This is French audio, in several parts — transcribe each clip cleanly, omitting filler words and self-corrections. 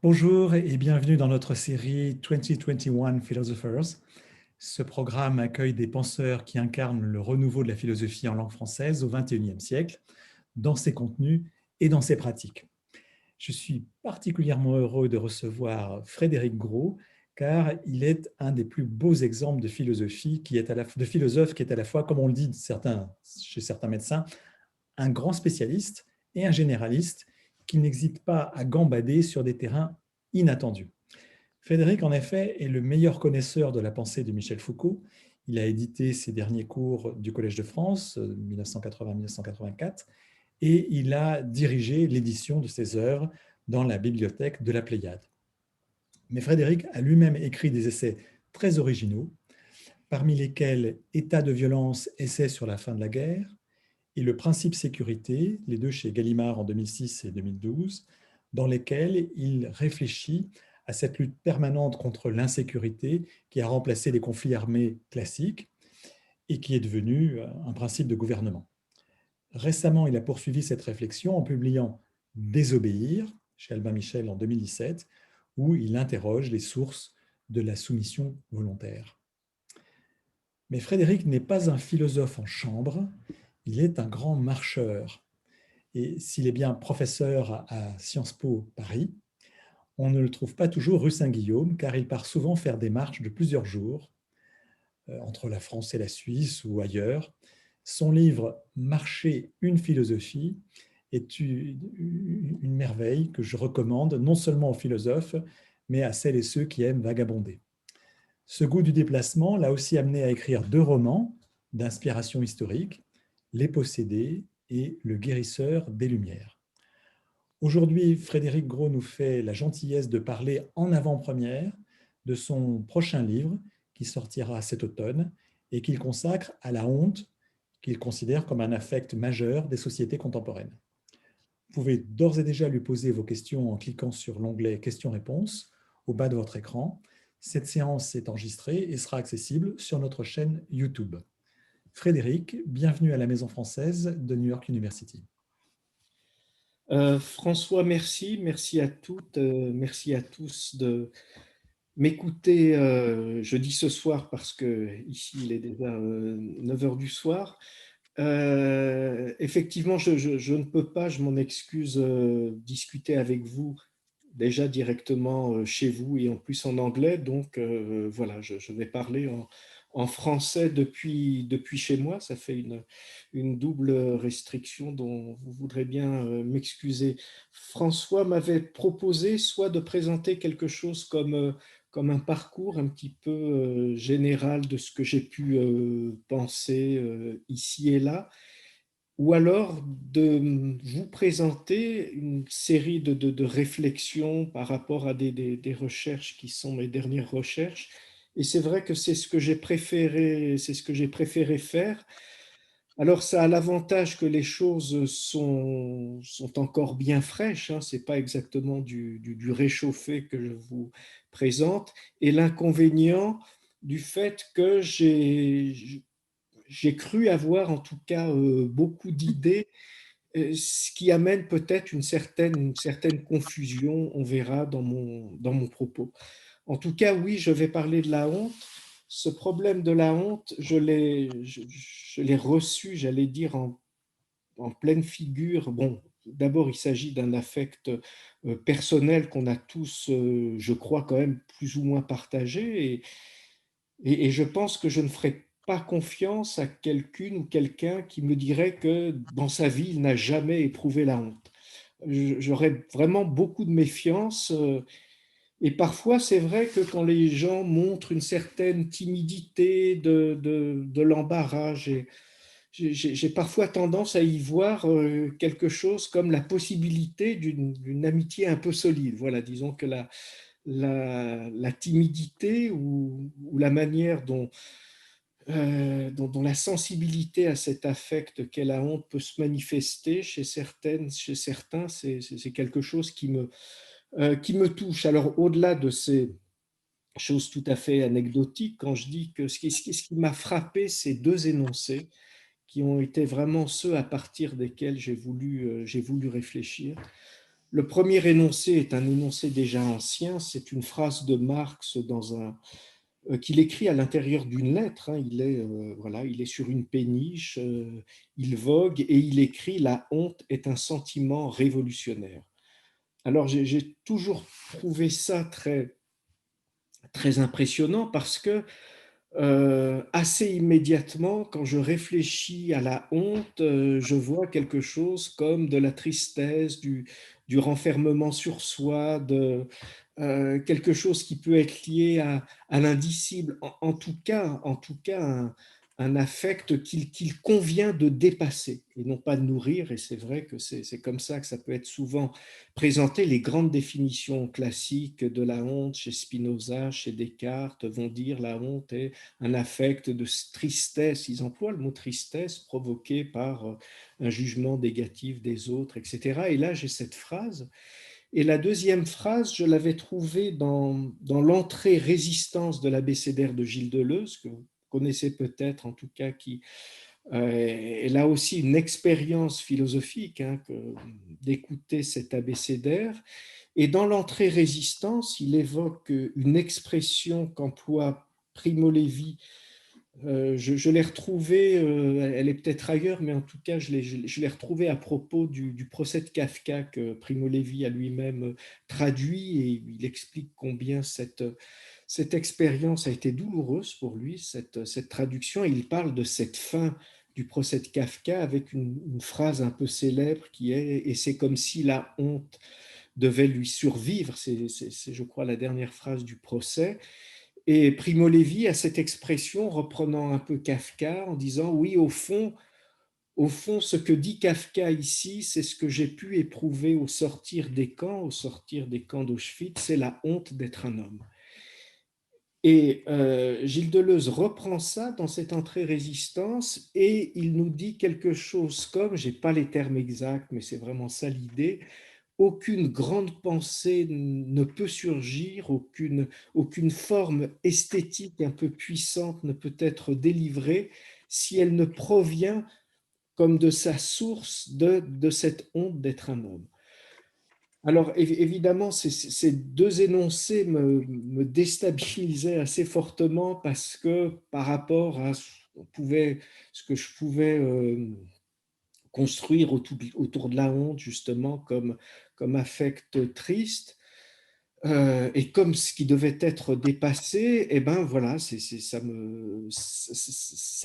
Bonjour et bienvenue dans notre série 2021 Philosophers. Ce programme accueille des penseurs qui incarnent le renouveau de la philosophie en langue française au XXIe siècle, dans ses contenus et dans ses pratiques. Je suis particulièrement heureux de recevoir Frédéric Gros, car il est un des plus beaux exemples de philosophie de philosophe qui est à la fois, comme on le dit chez certains médecins, un grand spécialiste et un généraliste qui n'hésite pas à gambader sur des terrains inattendus. Frédéric, en effet, est le meilleur connaisseur de la pensée de Michel Foucault. Il a édité ses derniers cours du Collège de France, 1980-1984, et il a dirigé l'édition de ses œuvres dans la bibliothèque de la Pléiade. Mais Frédéric a lui-même écrit des essais très originaux, parmi lesquels État de violence, essai sur la fin de la guerre, et le principe sécurité, les deux chez Gallimard en 2006 et 2012, dans lesquels il réfléchit à cette lutte permanente contre l'insécurité qui a remplacé les conflits armés classiques et qui est devenu un principe de gouvernement. Récemment, il a poursuivi cette réflexion en publiant Désobéir, chez Albin Michel en 2017, où il interroge les sources de la soumission volontaire. Mais Frédéric n'est pas un philosophe en chambre, il est un grand marcheur. Et s'il est bien professeur à Sciences Po Paris, on ne le trouve pas toujours rue Saint-Guillaume, car il part souvent faire des marches de plusieurs jours, entre la France et la Suisse ou ailleurs. Son livre « Marcher, une philosophie » est une merveille que je recommande non seulement aux philosophes, mais à celles et ceux qui aiment vagabonder. Ce goût du déplacement l'a aussi amené à écrire deux romans d'inspiration historique, Les Possédés et Le Guérisseur des Lumières. Aujourd'hui, Frédéric Gros nous fait la gentillesse de parler en avant-première de son prochain livre qui sortira cet automne et qu'il consacre à la honte qu'il considère comme un affect majeur des sociétés contemporaines. Vous pouvez d'ores et déjà lui poser vos questions en cliquant sur l'onglet questions-réponses au bas de votre écran. Cette séance est enregistrée et sera accessible sur notre chaîne YouTube. Frédéric, bienvenue à la Maison française de New York University. François, merci. Merci à toutes, merci à tous de m'écouter jeudi ce soir parce que ici il est déjà 9 heures du soir. Effectivement, je ne peux pas, je m'en excuse, discuter avec vous déjà directement chez vous et en plus en anglais. Donc voilà, je vais parler en français depuis chez moi. Ça fait une double restriction dont vous voudrez bien m'excuser. François m'avait proposé soit de présenter quelque chose comme un parcours un petit peu général de ce que j'ai pu penser ici et là, ou alors de vous présenter une série de réflexions par rapport à des recherches qui sont mes dernières recherches. Et c'est vrai que c'est ce que j'ai préféré faire. Alors, ça a l'avantage que les choses sont encore bien fraîches, hein, ce n'est pas exactement du réchauffé que je vous présente, et l'inconvénient du fait que j'ai cru avoir en tout cas beaucoup d'idées, ce qui amène peut-être une certaine confusion, on verra dans mon propos. En tout cas, oui, je vais parler de la honte. Ce problème de la honte, je l'ai reçu, j'allais dire, en pleine figure. Bon, d'abord, il s'agit d'un affect personnel qu'on a tous, je crois, quand même plus ou moins partagé. Et je pense que je ne ferai pas confiance à quelqu'une ou quelqu'un qui me dirait que dans sa vie, il n'a jamais éprouvé la honte. J'aurais vraiment beaucoup de méfiance. Et parfois, c'est vrai que quand les gens montrent une certaine timidité, de l'embarras, j'ai parfois tendance à y voir quelque chose comme la possibilité d'une amitié un peu solide. Voilà, disons que la timidité ou la manière dont la sensibilité à cet affect qu'est la honte peut se manifester chez certains, c'est quelque chose qui me touche. Alors, au-delà de ces choses tout à fait anecdotiques, quand je dis que ce qui m'a frappé, c'est deux énoncés qui ont été vraiment ceux à partir desquels j'ai voulu réfléchir. Le premier énoncé est un énoncé déjà ancien, c'est une phrase de Marx qu'il écrit à l'intérieur d'une lettre. Hein. Voilà, il est sur une péniche, il vogue et il écrit «La honte est un sentiment révolutionnaire». Alors j'ai toujours trouvé ça très impressionnant parce que assez immédiatement, quand je réfléchis à la honte, je vois quelque chose comme de la tristesse, du renfermement sur soi, quelque chose qui peut être lié à l'indicible. En tout cas un affect qu'il convient de dépasser et non pas de nourrir. Et c'est vrai que c'est comme ça que ça peut être souvent présenté. Les grandes définitions classiques de la honte chez Spinoza, chez Descartes, vont dire la honte est un affect de tristesse, ils emploient le mot tristesse, provoqué par un jugement négatif des autres, etc. Et là, j'ai cette phrase. Et la deuxième phrase, je l'avais trouvée dans l'entrée résistance de l'abécédaire de Gilles Deleuze, que vous connaissez peut-être, en tout cas, qui est là aussi une expérience philosophique, hein, d'écouter cet abécédaire. Et dans l'entrée résistance, il évoque une expression qu'emploie Primo Levi. Je l'ai retrouvée, elle est peut-être ailleurs, mais en tout cas, je l'ai retrouvée à propos du procès de Kafka que Primo Levi a lui-même traduit, et il explique combien cette expérience a été douloureuse pour lui, cette traduction. Et il parle de cette fin du procès de Kafka avec une phrase un peu célèbre qui est « Et c'est comme si la honte devait lui survivre ». C'est, je crois, la dernière phrase du procès. Et Primo Levi a cette expression, reprenant un peu Kafka, en disant oui, au fond, ce que dit Kafka ici, c'est ce que j'ai pu éprouver au sortir des camps d'Auschwitz, c'est la honte d'être un homme. Et Gilles Deleuze reprend ça dans cette entrée résistance et il nous dit quelque chose comme, je n'ai pas les termes exacts, mais c'est vraiment ça l'idée, aucune grande pensée ne peut surgir, aucune forme esthétique un peu puissante ne peut être délivrée si elle ne provient comme de sa source de cette honte d'être un homme. Alors évidemment, ces deux énoncés me déstabilisaient assez fortement parce que par rapport à ce que je pouvais construire autour de la honte, justement, comme affect triste, et comme ce qui devait être dépassé, et ben voilà, ça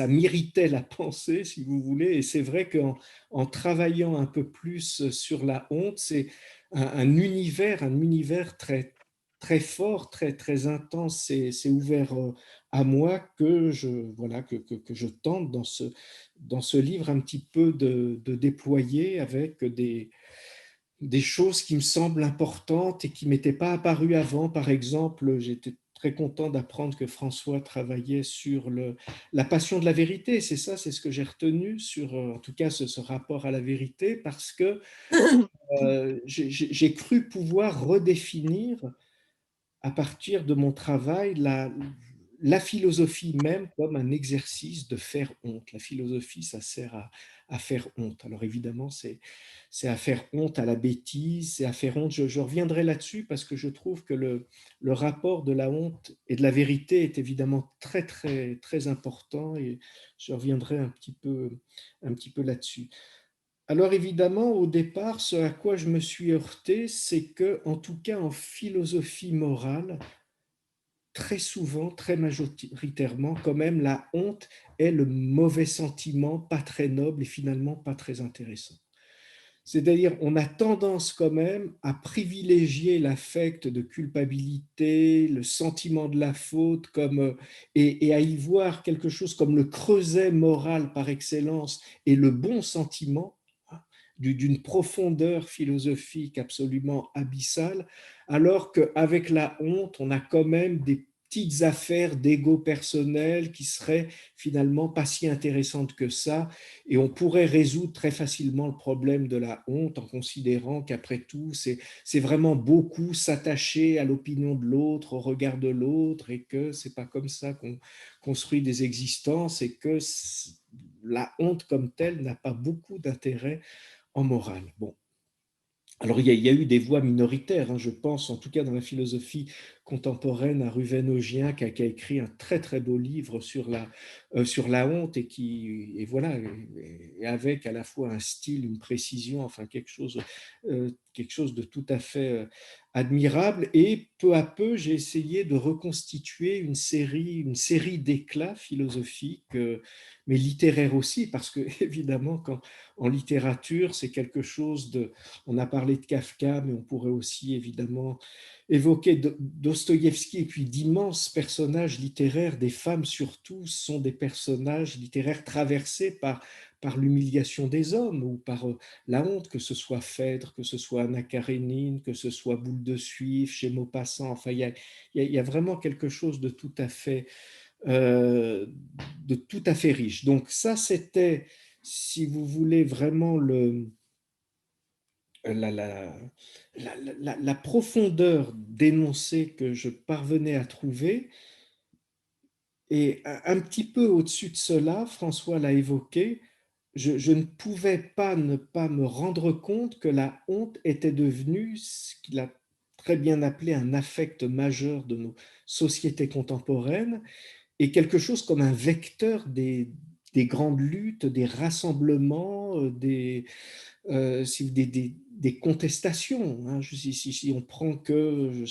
m'irritait la pensée, si vous voulez. Et c'est vrai qu'en travaillant un peu plus sur la honte, c'est un univers très, très fort, très, très intense. C'est ouvert à moi voilà, que je tente dans ce livre un petit peu de déployer avec des choses qui me semblent importantes et qui ne m'étaient pas apparues avant. Par exemple, j'étais très content d'apprendre que François travaillait sur la passion de la vérité. C'est ça, c'est ce que j'ai retenu sur, en tout cas, ce rapport à la vérité, parce que j'ai cru pouvoir redéfinir à partir de mon travail la philosophie même comme un exercice de faire honte. La philosophie, ça sert à faire honte. Alors évidemment, c'est à faire honte à la bêtise, c'est à faire honte. Je reviendrai là-dessus parce que je trouve que le rapport de la honte et de la vérité est évidemment très, très, très important, et je reviendrai un petit peu là-dessus. Alors évidemment, au départ, ce à quoi je me suis heurté, c'est que, en tout cas en philosophie morale, très souvent, très majoritairement, quand même, la honte est le mauvais sentiment, pas très noble et finalement pas très intéressant. C'est-à-dire, on a tendance quand même à privilégier l'affect de culpabilité, le sentiment de la faute, et à y voir quelque chose comme le creuset moral par excellence et le bon sentiment, hein, d'une profondeur philosophique absolument abyssale, alors qu'avec la honte, on a quand même des petites affaires d'ego personnel qui seraient finalement pas si intéressantes que ça, et on pourrait résoudre très facilement le problème de la honte en considérant qu'après tout, c'est vraiment beaucoup s'attacher à l'opinion de l'autre, au regard de l'autre, et que c'est pas comme ça qu'on construit des existences, et que la honte comme telle n'a pas beaucoup d'intérêt en morale. Bon, Alors, il y a eu des voix minoritaires, hein, je pense, en tout cas dans la philosophie contemporaine, à Ruven Augien, qui a écrit un très très beau livre sur la honte et voilà, et avec à la fois un style, une précision, enfin quelque chose de tout à fait admirable. Et peu à peu, j'ai essayé de reconstituer une série d'éclats philosophiques, mais littéraires aussi, parce que évidemment, quand en littérature, c'est quelque chose de... On a parlé de Kafka, mais on pourrait aussi évidemment évoquer Dostoïevski, et puis d'immenses personnages littéraires, des femmes surtout, sont des personnages littéraires traversés par l'humiliation des hommes ou par la honte, que ce soit Phèdre, que ce soit Anna Karénine, que ce soit Boule de Suif, chez Maupassant. Enfin, il y a vraiment quelque chose euh, de tout à fait riche. Donc ça, c'était, si vous voulez, vraiment la, la, la profondeur d'énoncé que je parvenais à trouver. Et un petit peu au-dessus de cela, François l'a évoqué, je ne pouvais pas ne pas me rendre compte que la honte était devenue ce qu'il a très bien appelé un affect majeur de nos sociétés contemporaines, et quelque chose comme un vecteur des grandes luttes, des rassemblements, des contestations, hein. Si on prend ne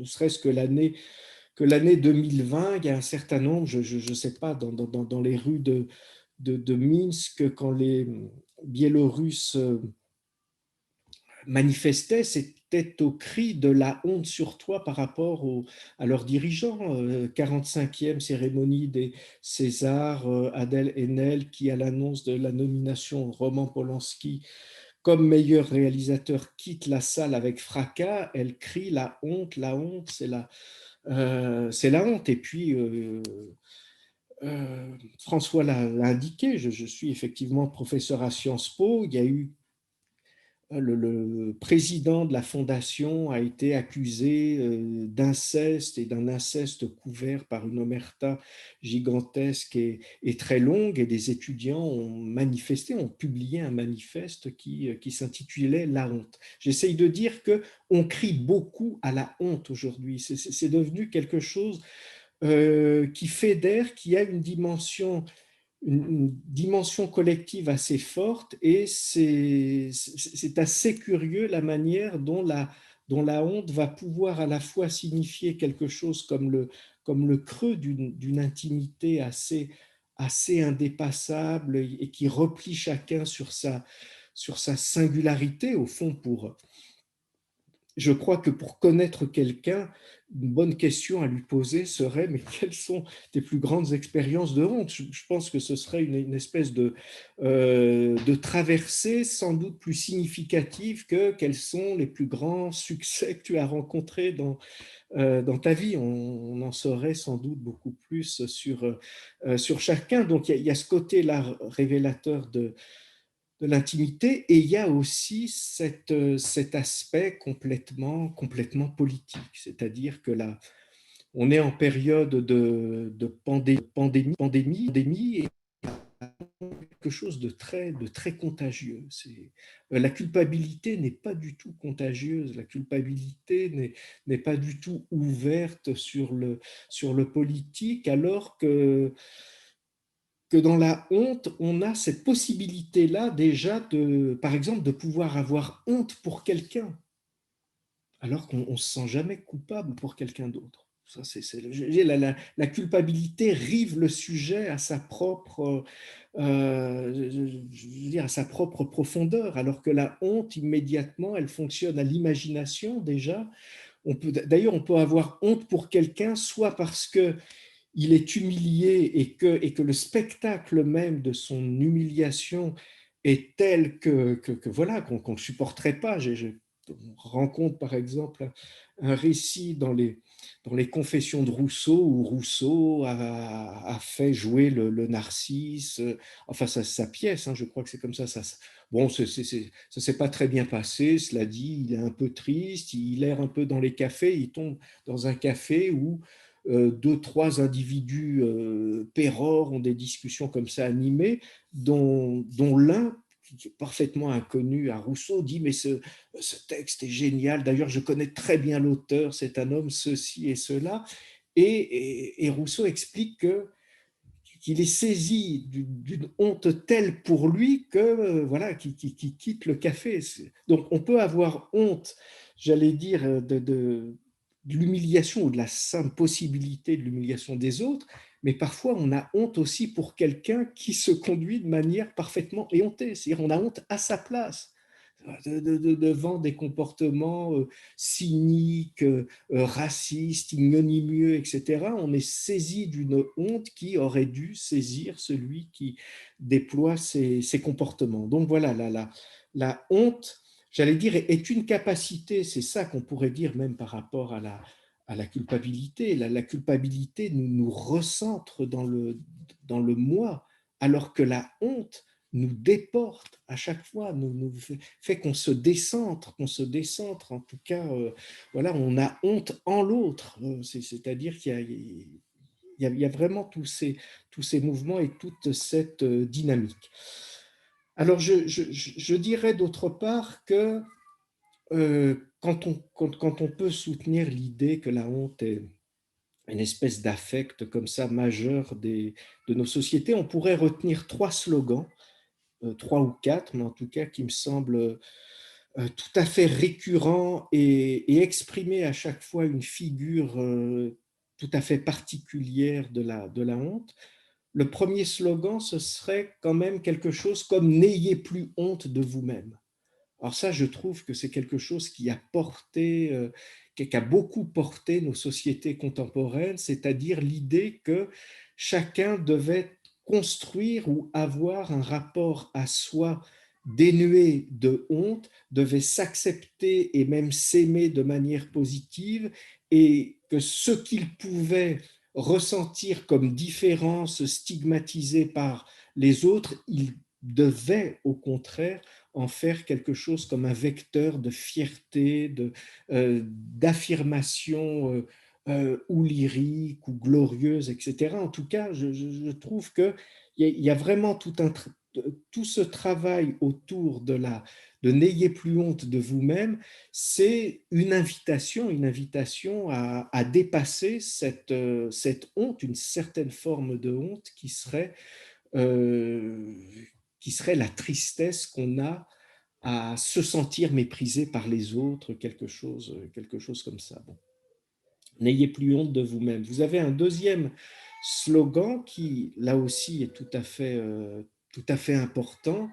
serait-ce que l'année 2020, il y a un certain nombre, je ne sais pas, dans les rues de Minsk, quand les Biélorusses manifestaient, c'était au cri de la honte sur toi par rapport à leurs dirigeants. 45e cérémonie des Césars, Adèle Haenel, qui, à l'annonce de la nomination Roman Polanski comme meilleur réalisateur, quitte la salle avec fracas, elle crie la honte, c'est la honte. Et puis, François l'a indiqué, je suis effectivement professeur à Sciences Po. Il y a eu le président de la fondation a été accusé d'inceste, et d'un inceste couvert par une omerta gigantesque et très longue, et des étudiants ont manifesté, ont publié un manifeste qui s'intitulait La honte. J'essaye de dire que on crie beaucoup à la honte aujourd'hui. C'est devenu quelque chose qui fédère, qui a une dimension collective assez forte, et c'est assez curieux la manière dont la honte va pouvoir à la fois signifier quelque chose comme le creux d'une intimité assez indépassable, et qui replie chacun sur sa singularité, au fond, je crois que pour connaître quelqu'un, une bonne question à lui poser serait: mais quelles sont tes plus grandes expériences de honte? Je pense que ce serait une espèce de traversée sans doute plus significative que quels sont les plus grands succès que tu as rencontrés dans ta vie. On en saurait sans doute beaucoup plus sur chacun. Donc il y a ce côté-là révélateur de l'intimité, et il y a aussi cet aspect complètement politique, c'est-à-dire que là, on est en période de pandémie, et quelque chose de très contagieux. La culpabilité n'est pas du tout contagieuse, la culpabilité n'est pas du tout ouverte sur le politique, alors que dans la honte, on a cette possibilité-là déjà par exemple, de pouvoir avoir honte pour quelqu'un, alors qu'on ne se sent jamais coupable pour quelqu'un d'autre. Ça, la culpabilité rive le sujet à sa propre, je veux dire, à sa propre profondeur, alors que la honte, immédiatement, elle fonctionne à l'imagination déjà. D'ailleurs, on peut avoir honte pour quelqu'un, soit parce que il est humilié, et que le spectacle même de son humiliation est tel que voilà, qu'on ne supporterait pas. On rencontre par exemple un récit dans les Confessions de Rousseau, où Rousseau a fait jouer le Narcisse, enfin sa pièce, hein, je crois que c'est comme ça. Bon, ça s'est pas très bien passé, cela dit, il est un peu triste, il erre un peu dans les cafés, il tombe dans un café où deux, trois individus pérores ont des discussions comme ça animées, dont l'un qui est parfaitement inconnu à Rousseau, dit mais ce texte est génial. D'ailleurs, je connais très bien l'auteur, c'est un homme ceci et cela. Et Rousseau explique qu'il est saisi d'une honte telle pour lui que voilà, qu'il quitte le café. Donc on peut avoir honte, j'allais dire, de l'humiliation ou de la simple possibilité de l'humiliation des autres, mais parfois on a honte aussi pour quelqu'un qui se conduit de manière parfaitement éhontée, c'est-à-dire on a honte à sa place devant des comportements cyniques, racistes, ignominieux, etc. On est saisi d'une honte qui aurait dû saisir celui qui déploie ces comportements. Donc voilà, la honte, j'allais dire, est une capacité, c'est ça qu'on pourrait dire même par rapport à la culpabilité. La culpabilité nous recentre dans le moi, alors que la honte nous déporte à chaque fois, nous fait qu'on se décentre, en tout cas, voilà, on a honte en l'autre, c'est-à-dire qu'il y a vraiment tous ces mouvements et toute cette dynamique. Alors, je dirais d'autre part que quand on peut soutenir l'idée que la honte est une espèce d'affect comme ça majeur de nos sociétés, on pourrait retenir trois slogans, trois ou quatre, mais en tout cas qui me semblent tout à fait récurrents et exprimer à chaque fois une figure tout à fait particulière de la honte. Le premier slogan, ce serait quand même quelque chose comme n'ayez plus honte de vous-même. Alors ça, je trouve que c'est quelque chose qui a porté, qui a beaucoup porté nos sociétés contemporaines, c'est-à-dire l'idée que chacun devait construire ou avoir un rapport à soi dénué de honte, devait s'accepter et même s'aimer de manière positive, et que ce qu'il pouvait ressentir comme différence stigmatisée par les autres, il devait au contraire en faire quelque chose comme un vecteur de fierté, d'affirmation ou lyrique ou glorieuse, etc. En tout cas, je trouve qu'il y a vraiment tout ce travail autour de n'ayez plus honte de vous-même, c'est une invitation à dépasser cette honte, une certaine forme de honte euh, qui serait la tristesse qu'on a à se sentir méprisé par les autres, quelque chose comme ça. Bon. N'ayez plus honte de vous-même. Vous avez un deuxième slogan qui, là aussi, est tout à fait important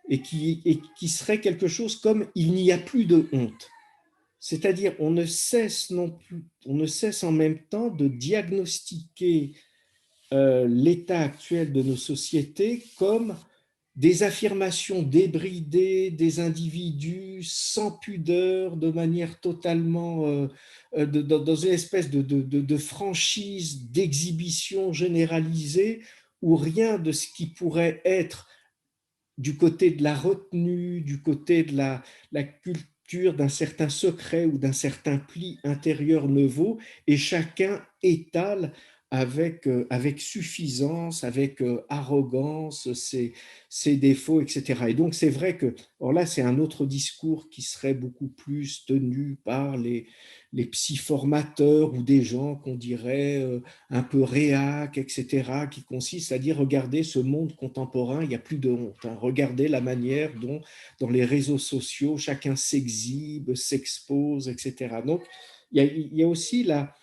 et qui serait quelque chose comme il n'y a plus de honte. C'est-à-dire, on ne cesse non plus, on ne cesse en même temps de diagnostiquer l'état actuel de nos sociétés comme des affirmations débridées des individus sans pudeur, de manière totalement, dans une espèce de franchise, d'exhibition généralisée, où rien de ce qui pourrait être du côté de la retenue, du côté de la culture d'un certain secret ou d'un certain pli intérieur ne vaut, et chacun étale avec suffisance, avec arrogance, ses défauts, etc. Et donc c'est vrai que, alors là c'est un autre discours qui serait beaucoup plus tenu par les psyformateurs ou des gens qu'on dirait un peu réac, etc., qui consiste à dire, regardez ce monde contemporain, il n'y a plus de honte. Hein. Regardez la manière dont, dans les réseaux sociaux, chacun s'exhibe, s'expose, etc. Donc, il y a aussi là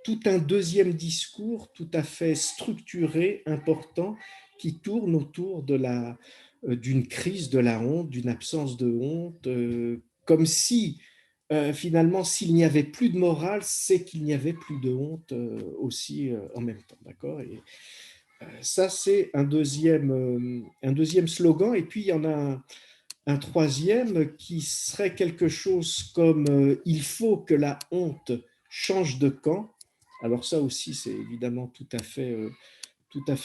tout un deuxième discours tout à fait structuré, important, qui tourne autour d'une crise de la honte, d'une absence de honte, comme si finalement, s'il n'y avait plus de morale, c'est qu'il n'y avait plus de honte aussi en même temps. D'accord. Et ça, c'est un deuxième slogan. Et puis, il y en a un troisième qui serait quelque chose comme il faut que la honte change de camp. Alors ça aussi, c'est évidemment tout à fait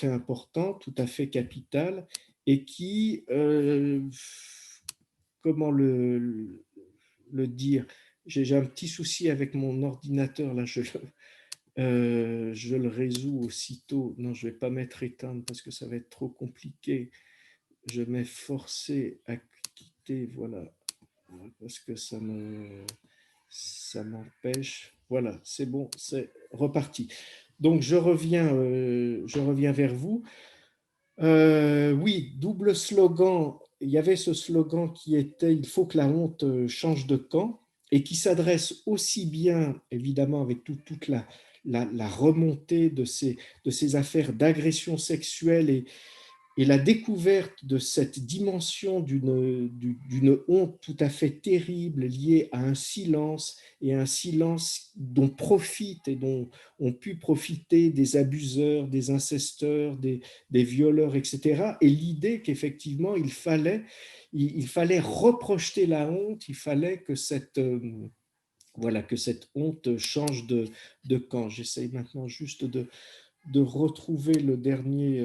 important, tout à fait capital, et qui, comment le dire, j'ai un petit souci avec mon ordinateur, là, je le résous aussitôt. Non, je ne vais pas mettre éteindre parce que ça va être trop compliqué. je m'ai forcé à quitter, voilà, parce que ça m'empêche. Voilà, c'est bon, c'est reparti. Donc, je reviens vers vous. Oui, double slogan. Il y avait ce slogan qui était «Il faut que la honte change de camp» et qui s'adresse aussi bien, évidemment, avec toute la remontée de ces affaires d'agression sexuelle et la découverte de cette dimension d'une honte tout à fait terrible liée à un silence, et un silence dont profitent et dont ont pu profiter des abuseurs, des incesteurs, des violeurs, etc. Et l'idée qu'effectivement, il fallait reprojeter la honte, il fallait que voilà, que cette honte change de camp. J'essaye maintenant juste de retrouver le dernier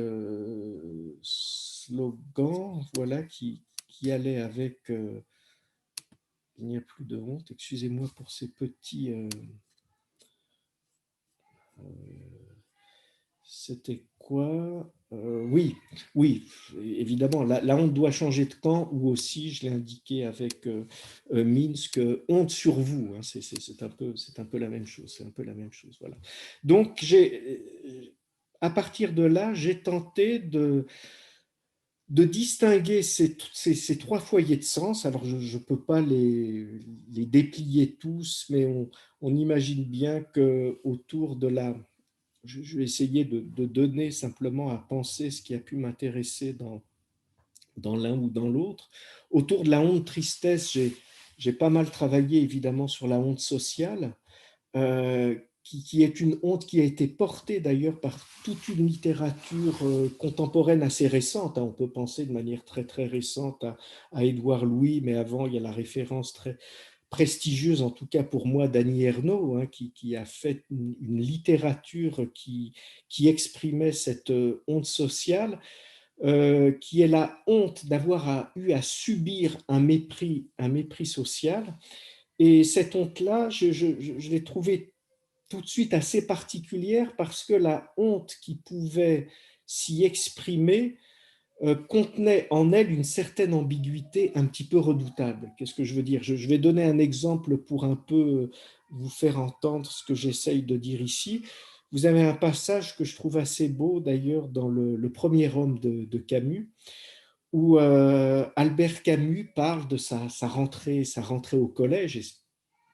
slogan, voilà, qui allait avec il n'y a plus de honte. Excusez-moi pour ces petits. C'était quoi Oui, oui, évidemment, la honte doit changer de camp, ou aussi, je l'ai indiqué avec Minsk, honte sur vous. Hein, c'est un peu la même chose. C'est un peu la même chose. Voilà. Donc, à partir de là, j'ai tenté de distinguer ces trois foyers de sens. Alors, je ne peux pas les déplier tous, mais on imagine bien qu'autour de la... Je vais essayer de donner simplement à penser ce qui a pu m'intéresser dans l'un ou dans l'autre. Autour de la honte tristesse, j'ai pas mal travaillé évidemment sur la honte sociale, qui est une honte qui a été portée d'ailleurs par toute une littérature contemporaine assez récente. Hein. On peut penser de manière très très récente à Édouard Louis, mais avant il y a la référence très prestigieuse, en tout cas pour moi, d'Annie Ernaux, hein, qui a fait une littérature qui exprimait cette honte sociale, qui est la honte d'avoir eu à subir un mépris social. Et cette honte-là, je l'ai trouvée tout de suite assez particulière parce que la honte qui pouvait s'y exprimer contenait en elle une certaine ambiguïté un petit peu redoutable. Qu'est-ce que je veux dire? Je vais donner un exemple pour un peu vous faire entendre ce que j'essaye de dire ici. Vous avez un passage que je trouve assez beau d'ailleurs dans le premier homme de Camus, où Albert Camus parle de sa rentrée au collège, et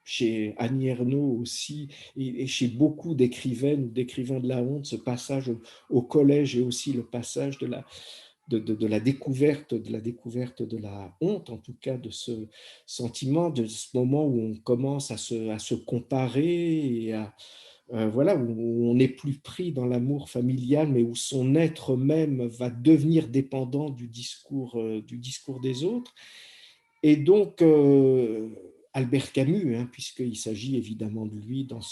chez Annie Ernaux aussi, et chez beaucoup d'écrivaines ou d'écrivains de la honte, ce passage au collège, et aussi le passage de la découverte, de la honte, en tout cas de ce sentiment, de ce moment où on commence à se comparer, et voilà, où on n'est plus pris dans l'amour familial, mais où son être même va devenir dépendant du discours des autres. Et donc, Albert Camus, hein, puisqu'il s'agit évidemment de lui dans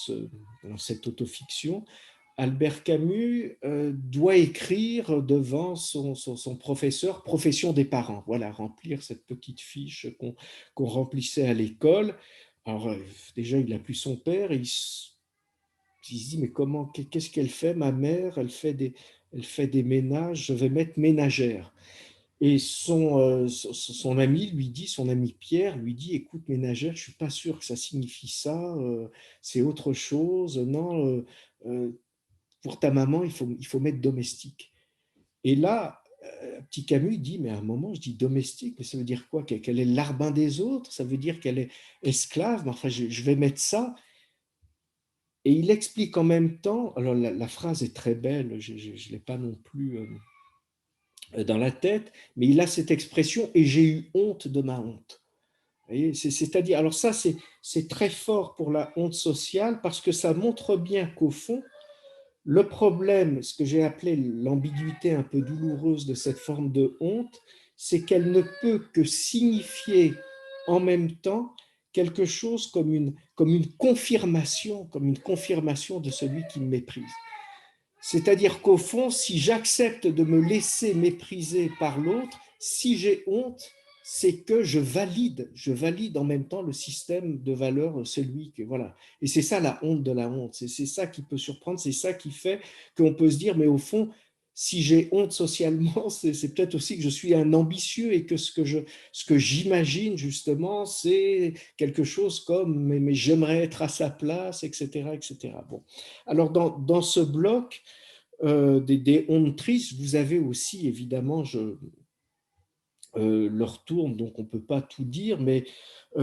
cette autofiction, Albert Camus doit écrire devant son professeur, profession des parents. Voilà, remplir cette petite fiche qu'on remplissait à l'école. Alors, déjà, il n'a plus son père, et il se dit, mais comment, qu'est-ce qu'elle fait, ma mère? Elle fait des ménages, je vais mettre ménagère. Et son ami lui dit, son ami Pierre lui dit, écoute, ménagère, je ne suis pas sûr que ça signifie ça, c'est autre chose. Non, pour ta maman, il faut mettre domestique. Et là, petit Camus dit, mais à un moment, je dis domestique, mais ça veut dire quoi? Qu'elle est le larbin des autres? Ça veut dire qu'elle est esclave? Mais enfin, je vais mettre ça. Et il explique en même temps, alors la phrase est très belle, je ne l'ai pas non plus dans la tête, mais il a cette expression, et j'ai eu honte de ma honte. C'est-à-dire, alors ça, c'est très fort pour la honte sociale, parce que ça montre bien qu'au fond, le problème, ce que j'ai appelé l'ambiguïté un peu douloureuse de cette forme de honte, c'est qu'elle ne peut que signifier en même temps quelque chose comme une confirmation de celui qui me méprise. C'est-à-dire qu'au fond, si j'accepte de me laisser mépriser par l'autre, si j'ai honte, c'est que je valide en même temps le système de valeurs, celui que, voilà. Et c'est ça la honte de la honte, c'est ça qui peut surprendre, c'est ça qui fait qu'on peut se dire, mais au fond, si j'ai honte socialement, c'est peut-être aussi que je suis un ambitieux et que ce que j'imagine justement, c'est quelque chose comme mais j'aimerais être à sa place, etc., etc. Bon. Alors dans ce bloc des hontes tristes, vous avez aussi évidemment, leur tourne, donc on ne peut pas tout dire, mais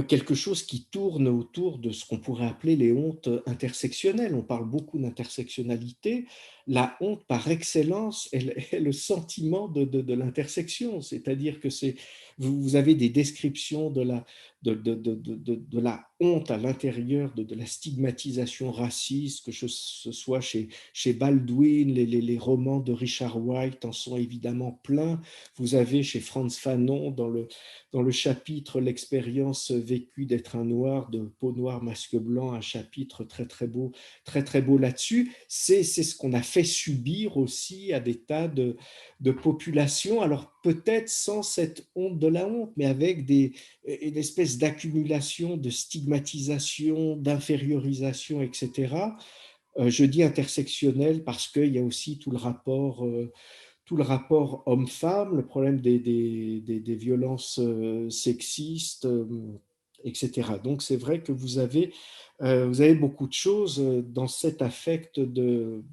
quelque chose qui tourne autour de ce qu'on pourrait appeler les hontes intersectionnelles. On parle beaucoup d'intersectionnalité. La honte, par excellence, est le sentiment de l'intersection, c'est-à-dire que vous avez des descriptions de la honte à l'intérieur de la stigmatisation raciste, que ce soit chez Baldwin, les romans de Richard White en sont évidemment pleins. Vous avez chez Frantz Fanon, dans le chapitre L'expérience vécue d'être un noir, de peau noire, masque blanc, un chapitre très très beau là-dessus. C'est ce qu'on a fait subir aussi à des tas de populations, alors peut-être sans cette honte de la honte, mais avec une espèce d'accumulation, de stigmatisation, d'infériorisation, etc. Je dis intersectionnel parce qu'il y a aussi tout le rapport homme-femme, le problème des violences sexistes, etc. Donc c'est vrai que vous avez beaucoup de choses dans cet affect de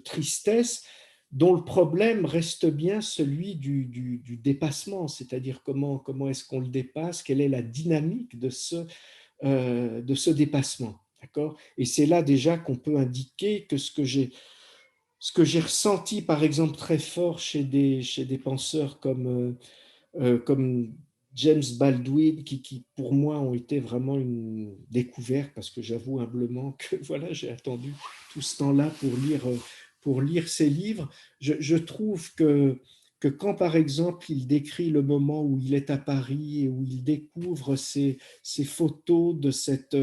tristesse dont le problème reste bien celui du dépassement, c'est-à-dire comment est-ce qu'on le dépasse, quelle est la dynamique de ce dépassement. D'accord. Et c'est là déjà qu'on peut indiquer que ce que j'ai ressenti, par exemple, très fort chez des penseurs comme James Baldwin, qui, pour moi, ont été vraiment une découverte, parce que j'avoue humblement que voilà, j'ai attendu tout ce temps-là pour lire ses livres. Je trouve que quand, par exemple, il décrit le moment où il est à Paris et où il découvre ces photos de cette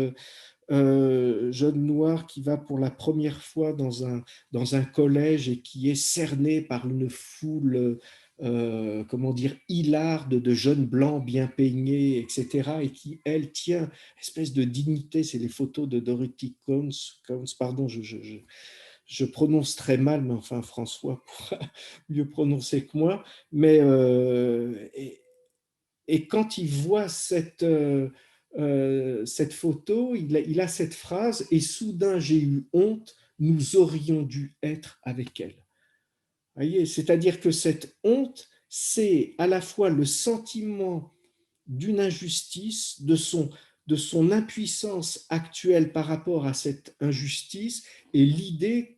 jeune noir qui va pour la première fois dans un collège et qui est cerné par une foule, comment dire, hilarde de jeunes blancs bien peignés, etc. Et qui, elle, tient espèce de dignité. C'est les photos de Dorothy Combs, pardon, je prononce très mal, mais enfin François pourra mieux prononcer que moi. Mais et quand il voit cette photo, il a cette phrase, et soudain j'ai eu honte, nous aurions dû être avec elle. Voyez, c'est-à-dire que cette honte, c'est à la fois le sentiment d'une injustice, de son impuissance actuelle par rapport à cette injustice, et l'idée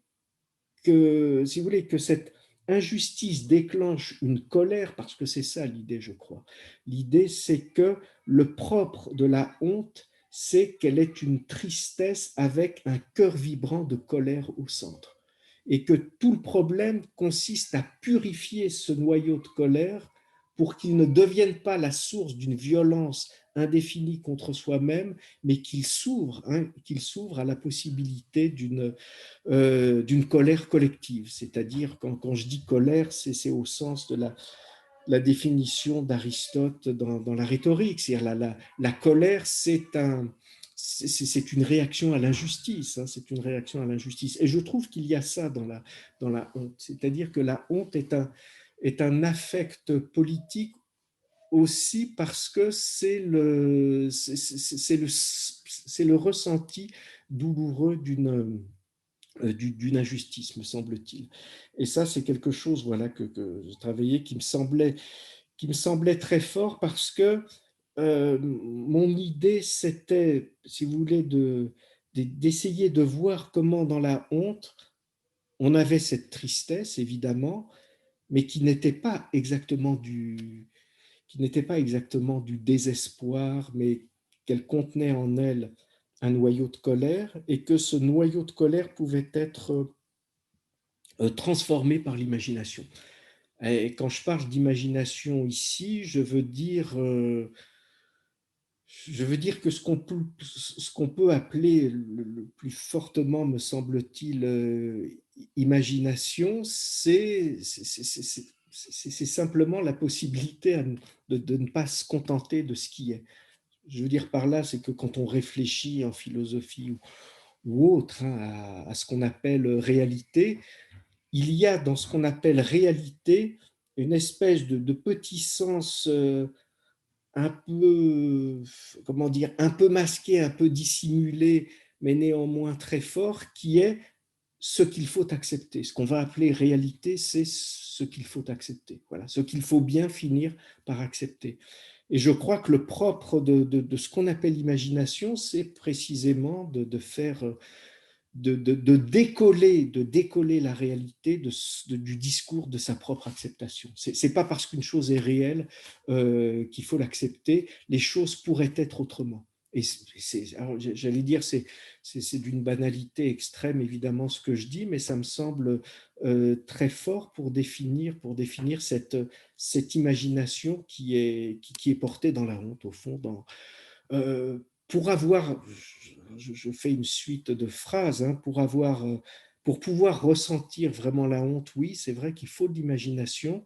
que, si vous voulez, que cette injustice déclenche une colère, parce que c'est ça l'idée, je crois. L'idée, c'est que le propre de la honte, c'est qu'elle est une tristesse avec un cœur vibrant de colère au centre. Et que tout le problème consiste à purifier ce noyau de colère pour qu'il ne devienne pas la source d'une violence indéfinie contre soi-même, mais qu'il s'ouvre à la possibilité d'une colère collective. C'est-à-dire, quand je dis colère, c'est au sens de la définition d'Aristote dans la rhétorique. C'est-à-dire la colère, c'est une réaction à l'injustice. Hein, c'est une réaction à l'injustice. Et je trouve qu'il y a ça dans la honte. C'est-à-dire que la honte est un affect politique aussi parce que c'est le ressenti douloureux d'une injustice, me semble-t-il. Et ça, c'est quelque chose voilà, que j'ai travaillé qui me semblait très fort parce que mon idée, c'était, si vous voulez, d'essayer de voir comment dans la honte, on avait cette tristesse, évidemment, mais qui n'était pas exactement du désespoir, mais qu'elle contenait en elle un noyau de colère et que ce noyau de colère pouvait être transformé par l'imagination. Et quand je parle d'imagination ici, je veux dire que ce qu'on peut appeler le plus fortement, me semble-t-il, imagination, c'est simplement la possibilité de ne pas se contenter de ce qui est. Je veux dire par là, c'est que quand on réfléchit en philosophie ou autre hein, à ce qu'on appelle réalité, il y a dans ce qu'on appelle réalité une espèce de petit sens un peu, comment dire, un peu masqué, un peu dissimulé, mais néanmoins très fort, qui est ce qu'il faut accepter. Ce qu'on va appeler réalité, c'est ce qu'il faut accepter. Voilà, ce qu'il faut bien finir par accepter. Et je crois que le propre de ce qu'on appelle l'imagination, c'est précisément de faire de décoller la réalité du discours de sa propre acceptation. C'est pas parce qu'une chose est réelle qu'il faut l'accepter. Les choses pourraient être autrement. Et j'allais dire, c'est d'une banalité extrême, évidemment, ce que je dis, mais ça me semble très fort pour définir cette imagination qui est portée dans la honte, au fond, euh, pour avoir, je fais une suite de phrases, hein, pour pouvoir ressentir vraiment la honte, oui, c'est vrai qu'il faut de l'imagination.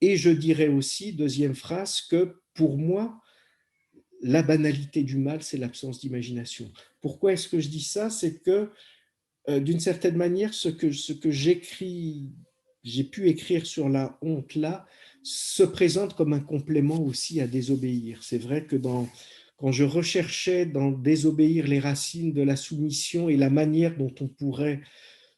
Et je dirais aussi, deuxième phrase, que pour moi, la banalité du mal, c'est l'absence d'imagination. Pourquoi est-ce que je dis ça? C'est que, d'une certaine manière, ce que j'écris, j'ai pu écrire sur la honte là, se présente comme un complément aussi à désobéir. C'est vrai que quand je recherchais dans désobéir les racines de la soumission et la manière dont on pourrait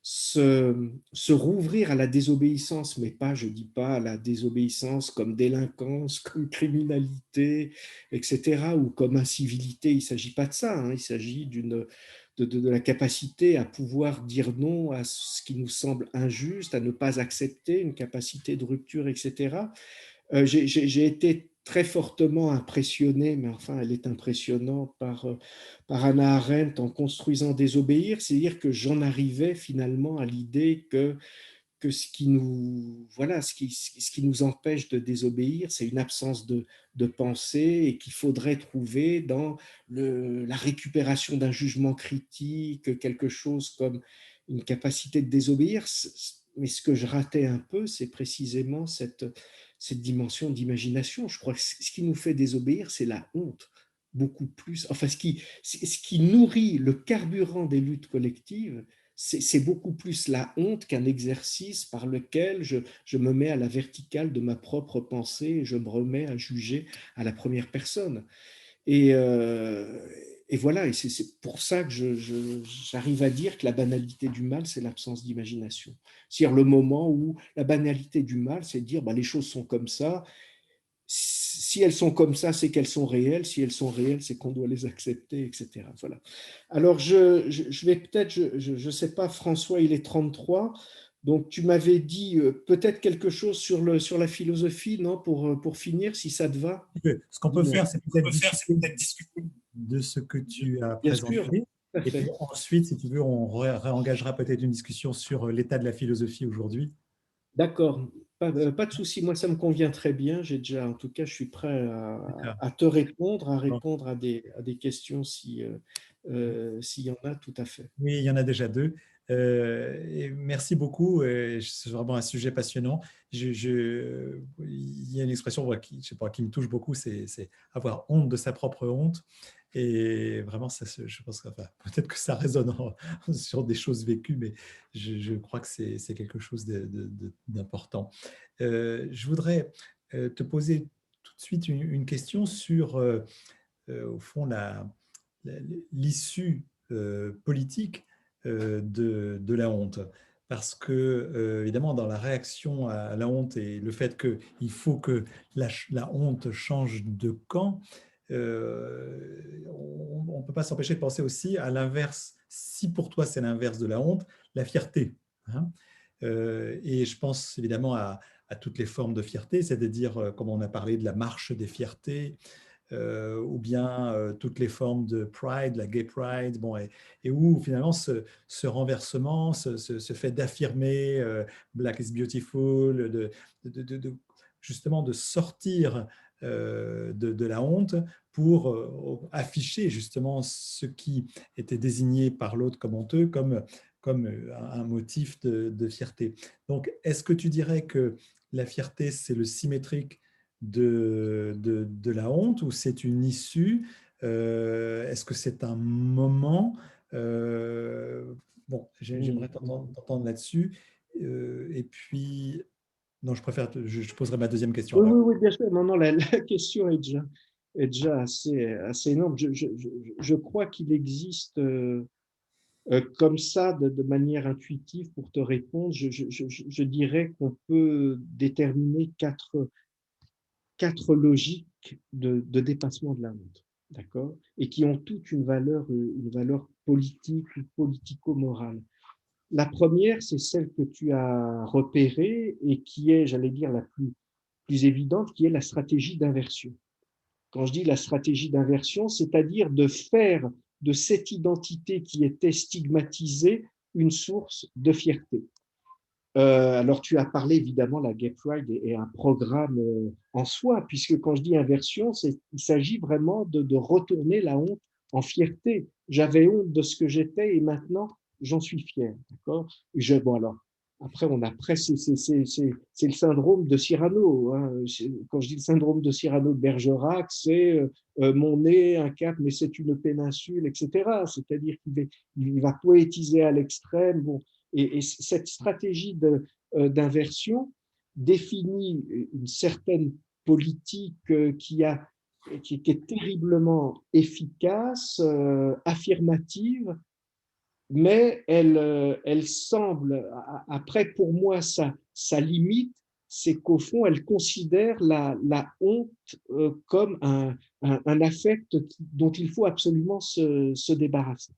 se rouvrir à la désobéissance, mais pas, je dis pas à la désobéissance comme délinquance, comme criminalité, etc., ou comme incivilité. Il ne s'agit pas de ça, hein. Il s'agit de la capacité à pouvoir dire non à ce qui nous semble injuste, à ne pas accepter, une capacité de rupture, etc. J'ai été très fortement impressionné, mais enfin, elle est impressionnante par Hannah Arendt en construisant Désobéir, c'est-à-dire que j'en arrivais finalement à l'idée que ce qui nous, voilà, ce qui nous empêche de désobéir, c'est une absence de pensée et qu'il faudrait trouver dans la récupération d'un jugement critique, quelque chose comme une capacité de désobéir. Mais ce que je ratais un peu, c'est précisément cette dimension d'imagination. Je crois que ce qui nous fait désobéir, c'est la honte, beaucoup plus. Enfin, ce qui nourrit le carburant des luttes collectives, c'est beaucoup plus la honte qu'un exercice par lequel je me mets à la verticale de ma propre pensée et je me remets à juger à la première personne. Et, euh, et voilà, et c'est pour ça que j'arrive à dire que la banalité du mal, c'est l'absence d'imagination. C'est-à-dire le moment où la banalité du mal, c'est de dire bah, les choses sont comme ça, si elles sont comme ça, c'est qu'elles sont réelles. Si elles sont réelles, c'est qu'on doit les accepter, etc. Voilà. Alors, je vais peut-être, je ne sais pas, François, il est 33. Donc, tu m'avais dit peut-être quelque chose sur la philosophie, non, pour finir, si ça te va. Ce qu'on peut Dis-moi. faire, c'est peut-être discuter de ce que tu as Bien sûr, présenté. tout à Et puis fait. ensuite, si tu veux, on réengagera peut-être une discussion sur l'état de la philosophie aujourd'hui. D'accord, pas de souci. Moi, ça me convient très bien. J'ai déjà, en tout cas, je suis prêt D'accord. à te répondre, à Bon. répondre à des questions si, s'il y en a, tout à fait. Oui, il y en a déjà deux. Et merci beaucoup. C'est vraiment un sujet passionnant. Il y a une expression voilà, qui, je sais pas, qui me touche beaucoup, c'est avoir honte de sa propre honte. Et vraiment, je pense que enfin, peut-être que ça résonne sur des choses vécues, mais je crois que c'est quelque chose d'important. Je voudrais te poser tout de suite une question sur, au fond, la- l'issue politique de la honte. Parce que, évidemment, dans la réaction à la honte et le fait qu'il faut que la honte change de camp, on ne peut pas s'empêcher de penser aussi à l'inverse. Si pour toi c'est l'inverse de la honte, la fierté. Hein. Et je pense évidemment à toutes les formes de fierté, c'est-à-dire, comme on a parlé de la marche des fiertés, ou bien toutes les formes de pride, la gay pride, bon, et où finalement ce renversement, ce fait d'affirmer Black is beautiful, justement de sortir de la honte pour afficher justement ce qui était désigné par l'autre comme honteux, comme un motif de fierté. Donc, est-ce que tu dirais que la fierté, c'est le symétrique de la honte ou c'est une issue? Est-ce que c'est un moment? Bon, j'aimerais t'entendre là-dessus. Et puis, non, je poserai ma deuxième question Oui, après. oui, oui, bien sûr. Non, non, la question est déjà assez énorme. Je crois qu'il existe comme ça, de manière intuitive, pour te répondre, je dirais qu'on peut déterminer quatre logiques de dépassement de la honte, d'accord? Et qui ont toutes une valeur politique ou politico-morale. La première, c'est celle que tu as repérée et qui est, j'allais dire, plus évidente, qui est la stratégie d'inversion. Quand je dis la stratégie d'inversion, c'est-à-dire de faire de cette identité qui était stigmatisée une source de fierté. Alors, tu as parlé évidemment, la Gay Pride est un programme en soi, puisque quand je dis inversion, il s'agit vraiment de retourner la honte en fierté. J'avais honte de ce que j'étais et maintenant, j'en suis fier. D'accord. Bon, alors, après, c'est le syndrome de Cyrano. Hein. Quand je dis le syndrome de Cyrano de Bergerac, c'est mon nez, un cap, mais c'est une péninsule, etc. C'est-à-dire qu'il va poétiser à l'extrême. Bon, et cette stratégie d'inversion définit une certaine politique qui est terriblement efficace, affirmative, mais elle semble, après pour moi, sa limite, c'est qu'au fond, elle considère la honte comme un affect dont il faut absolument se débarrasser.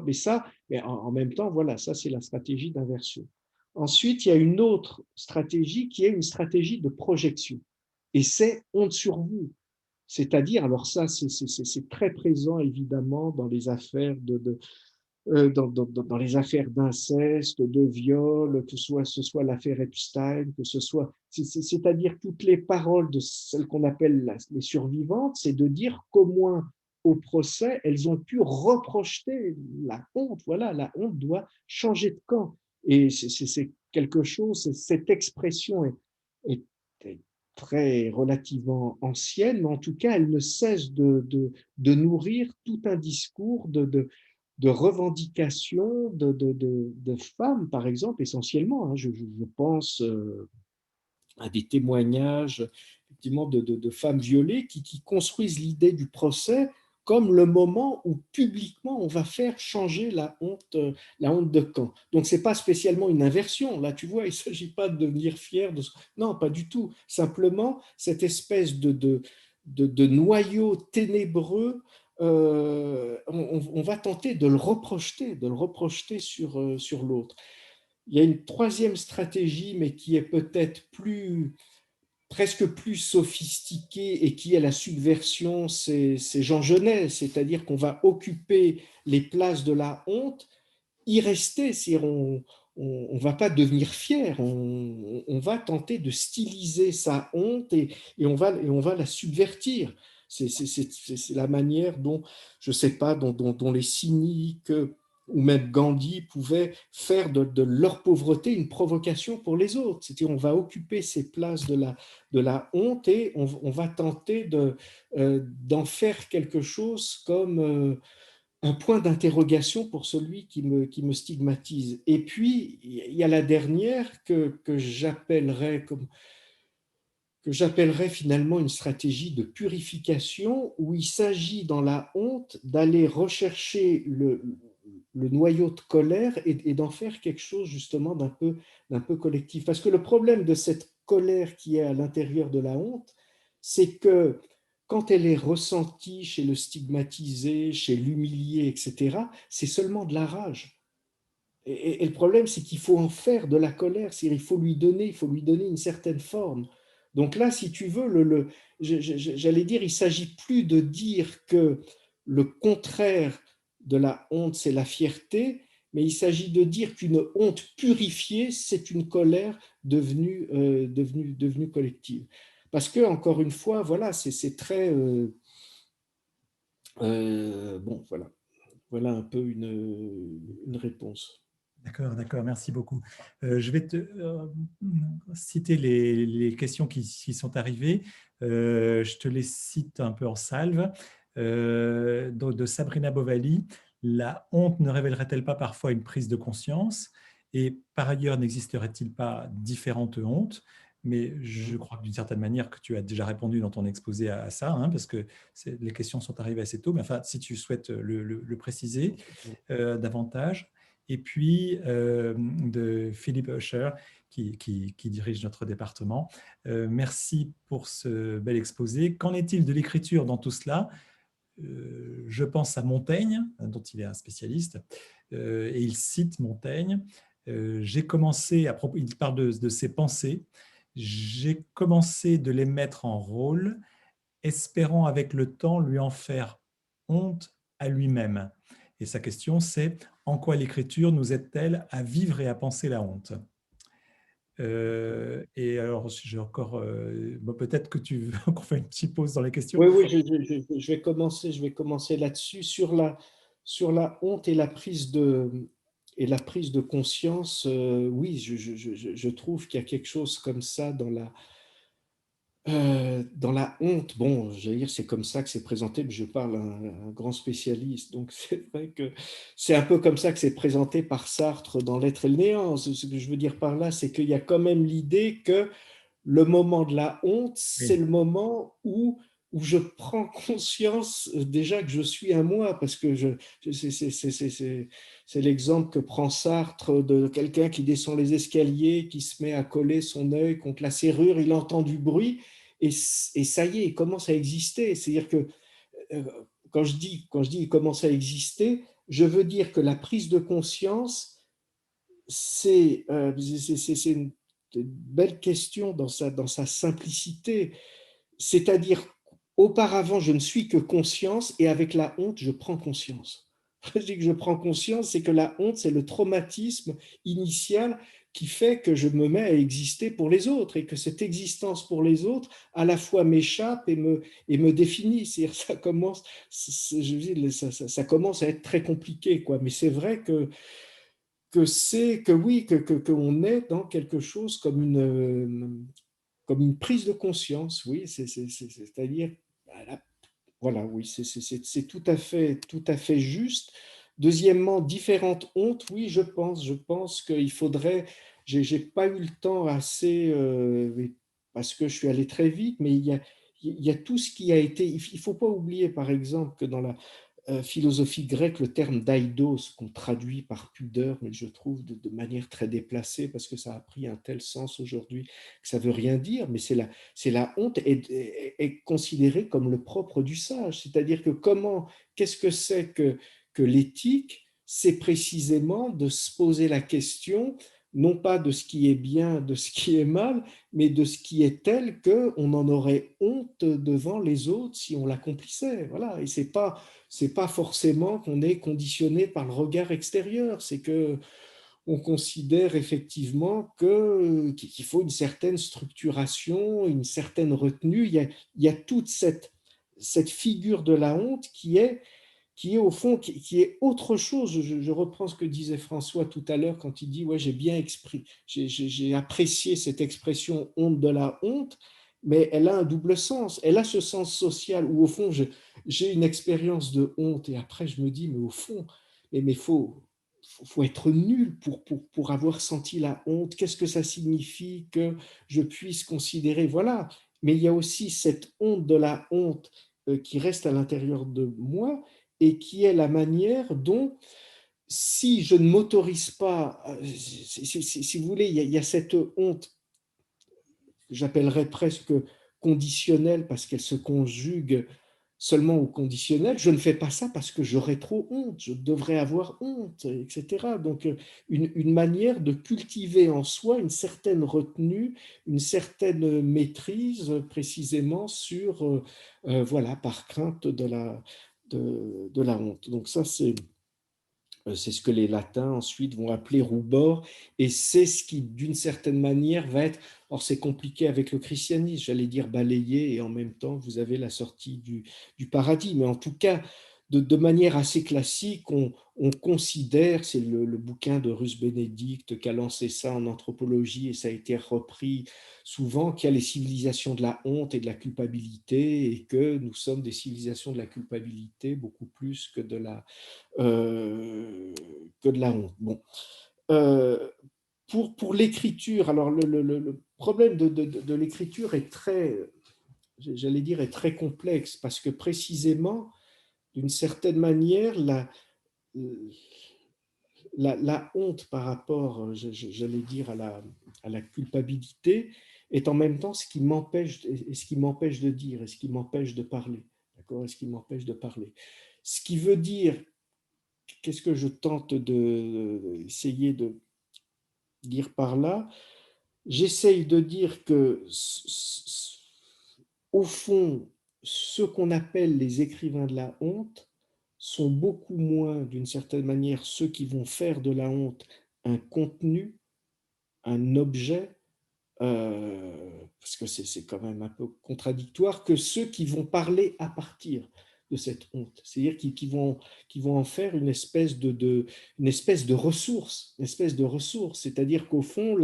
Mais ça, mais en même temps, voilà, ça c'est la stratégie d'inversion. Ensuite, il y a une autre stratégie qui est une stratégie de projection. Et c'est honte sur vous. C'est-à-dire, alors ça, c'est très présent évidemment dans les affaires dans les affaires d'inceste, de viol, que ce soit l'affaire Epstein, que ce soit, c'est-à-dire toutes les paroles de celles qu'on appelle les survivantes, c'est de dire qu'au moins au procès, elles ont pu reprocher la honte. Voilà, la honte doit changer de camp. Et c'est quelque chose, cette expression est très relativement ancienne, mais en tout cas, elle ne cesse de nourrir tout un discours de revendications de femmes, par exemple, essentiellement. Hein, je pense à des témoignages effectivement de femmes violées qui construisent l'idée du procès comme le moment où publiquement on va faire changer la honte de camp. Donc c'est pas spécialement une inversion. Là, tu vois, il ne s'agit pas de devenir fier de... Non, pas du tout. Simplement, cette espèce de noyau ténébreux, on va tenter de le reprojeter sur l'autre. Il y a une troisième stratégie, mais qui est peut-être presque plus sophistiquée et qui est la subversion, c'est Jean Genet, c'est-à-dire qu'on va occuper les places de la honte, y rester, c'est-à-dire on va pas devenir fier, on va tenter de styliser sa honte et on va la subvertir. C'est la manière dont, je sais pas, dont les cyniques ou même Gandhi pouvaient faire de leur pauvreté une provocation pour les autres. C'est-à-dire on va occuper ces places de la honte et on va tenter d'en faire quelque chose comme un point d'interrogation pour celui qui me stigmatise. Et puis, il y a la dernière que j'appellerais finalement une stratégie de purification où il s'agit dans la honte d'aller rechercher le noyau de colère et d'en faire quelque chose justement d'un peu collectif. Parce que le problème de cette colère qui est à l'intérieur de la honte, c'est que quand elle est ressentie chez le stigmatisé, chez l'humilié, etc., c'est seulement de la rage. Et le problème, c'est qu'il faut en faire de la colère, c'est-à-dire il faut lui donner une certaine forme. Donc là, si tu veux, j'allais dire, il ne s'agit plus de dire que le contraire de la honte, c'est la fierté, mais il s'agit de dire qu'une honte purifiée, c'est une colère devenue collective. Parce que, encore une fois, voilà, c'est très... bon, voilà. Voilà un peu une réponse. D'accord, d'accord, merci beaucoup. Je vais te citer les questions qui sont arrivées. Je te les cite un peu en salve. De Sabrina Bovali, la honte ne révélerait-elle pas parfois une prise de conscience? Et par ailleurs, n'existerait-il pas différentes hontes? Mais je crois que d'une certaine manière que tu as déjà répondu dans ton exposé à ça, hein, parce que les questions sont arrivées assez tôt. Mais enfin, si tu souhaites le préciser davantage. Et puis, de Philippe Usher, qui dirige notre département. Merci pour ce bel exposé. Qu'en est-il de l'écriture dans tout cela? Je pense à Montaigne, dont il est un spécialiste, et il cite Montaigne. J'ai commencé, à propos, il parle de ses pensées, j'ai commencé de les mettre en rôle, espérant avec le temps lui en faire honte à lui-même. Et sa question, c'est en quoi l'écriture nous aide-t-elle à vivre et à penser la honte? Et alors, j'ai encore, bon, peut-être que tu veux qu'on fasse une petite pause dans les questions. Oui, oui, je vais commencer là-dessus, sur la honte et la prise de conscience. Oui, je trouve qu'il y a quelque chose comme ça dans la honte. Bon, j'allais dire, c'est comme ça que c'est présenté, mais je parle à un grand spécialiste, donc c'est vrai que c'est un peu comme ça que c'est présenté par Sartre dans L'être et le néant. Ce que je veux dire par là, c'est qu'il y a quand même l'idée que le moment de la honte, c'est Oui, le moment où je prends conscience déjà que je suis un moi, parce que c'est l'exemple que prend Sartre de quelqu'un qui descend les escaliers, qui se met à coller son œil contre la serrure, il entend du bruit, et ça y est, il commence à exister. C'est-à-dire que euh, quand je dis il commence à exister, je veux dire que la prise de conscience, c'est une belle question dans sa simplicité. C'est-à-dire, auparavant, je ne suis que conscience, et avec la honte, je prends conscience. Je dis que je prends conscience, c'est que la honte, c'est le traumatisme initial qui fait que je me mets à exister pour les autres, et que cette existence pour les autres, à la fois m'échappe et me définit. C'est-à-dire, ça commence, je dis, ça commence à être très compliqué, quoi. Mais c'est vrai que oui, qu'on est dans quelque chose comme une prise de conscience, oui, c'est-à-dire, voilà, oui, c'est tout à fait juste. Deuxièmement, différentes hontes, oui, je pense qu'il faudrait, j'ai pas eu le temps assez, parce que je suis allé très vite, mais il y a tout ce qui a été, il faut pas oublier, par exemple, que dans la philosophie grecque, le terme d'aidos, qu'on traduit par pudeur, mais je trouve de manière très déplacée, parce que ça a pris un tel sens aujourd'hui que ça veut rien dire, mais c'est la honte est considérée comme le propre du sage. C'est-à-dire que qu'est-ce que c'est que l'éthique? C'est précisément de se poser la question, non pas de ce qui est bien, de ce qui est mal, mais de ce qui est tel qu'on en aurait honte devant les autres si on l'accomplissait. Voilà. Et c'est pas forcément qu'on est conditionné par le regard extérieur, c'est que on considère effectivement qu'il faut une certaine structuration, une certaine retenue. Il y a toute cette figure de la honte qui est au fond, qui est autre chose. Je reprends ce que disait François tout à l'heure quand il dit, ouais, j'ai bien exprimé, j'ai apprécié cette expression honte de la honte, mais elle a un double sens. Elle a ce sens social où au fond, j'ai une expérience de honte, et après je me dis, mais au fond, mais faut être nul pour avoir senti la honte. Qu'est-ce que ça signifie que je puisse considérer, voilà. Mais il y a aussi cette honte de la honte qui reste à l'intérieur de moi, et qui est la manière dont, si je ne m'autorise pas, si vous voulez, il y a cette honte que j'appellerais presque conditionnelle, parce qu'elle se conjugue seulement au conditionnel. Je ne fais pas ça parce que j'aurais trop honte, je devrais avoir honte, etc. Donc, une manière de cultiver en soi une certaine retenue, une certaine maîtrise, précisément sur, voilà, par crainte de la honte. Donc ça, c'est ce que les latins ensuite vont appeler rubor, et c'est ce qui, d'une certaine manière, va être, or c'est compliqué avec le christianisme, j'allais dire balayé, et en même temps, vous avez la sortie du paradis, mais en tout cas, de manière assez classique, on considère, c'est le bouquin de Russ Benedict qui a lancé ça en anthropologie, et ça a été repris souvent, qu'il y a les civilisations de la honte et de la culpabilité, et que nous sommes des civilisations de la culpabilité beaucoup plus que de la, euh, que de la honte. Bon. euh, pour l'écriture, alors le problème de l'écriture est très, j'allais dire, est très complexe parce que précisément, d'une certaine manière, la honte par rapport, j'allais dire, à la culpabilité est en même temps ce qui m'empêche, et ce qui m'empêche de dire, et ce qui m'empêche de parler. D'accord? Et ce qui m'empêche de parler. Ce qui veut dire, qu'est-ce que je tente d'essayer de dire par là? J'essaye de dire que, au fond, ce qu'on appelle les écrivains de la honte sont beaucoup moins, d'une certaine manière, ceux qui vont faire de la honte un contenu, un objet, parce que c'est quand même un peu contradictoire, que ceux qui vont parler à partir de cette honte, c'est-à-dire qui vont en faire une espèce de ressource, c'est-à-dire qu'au fond,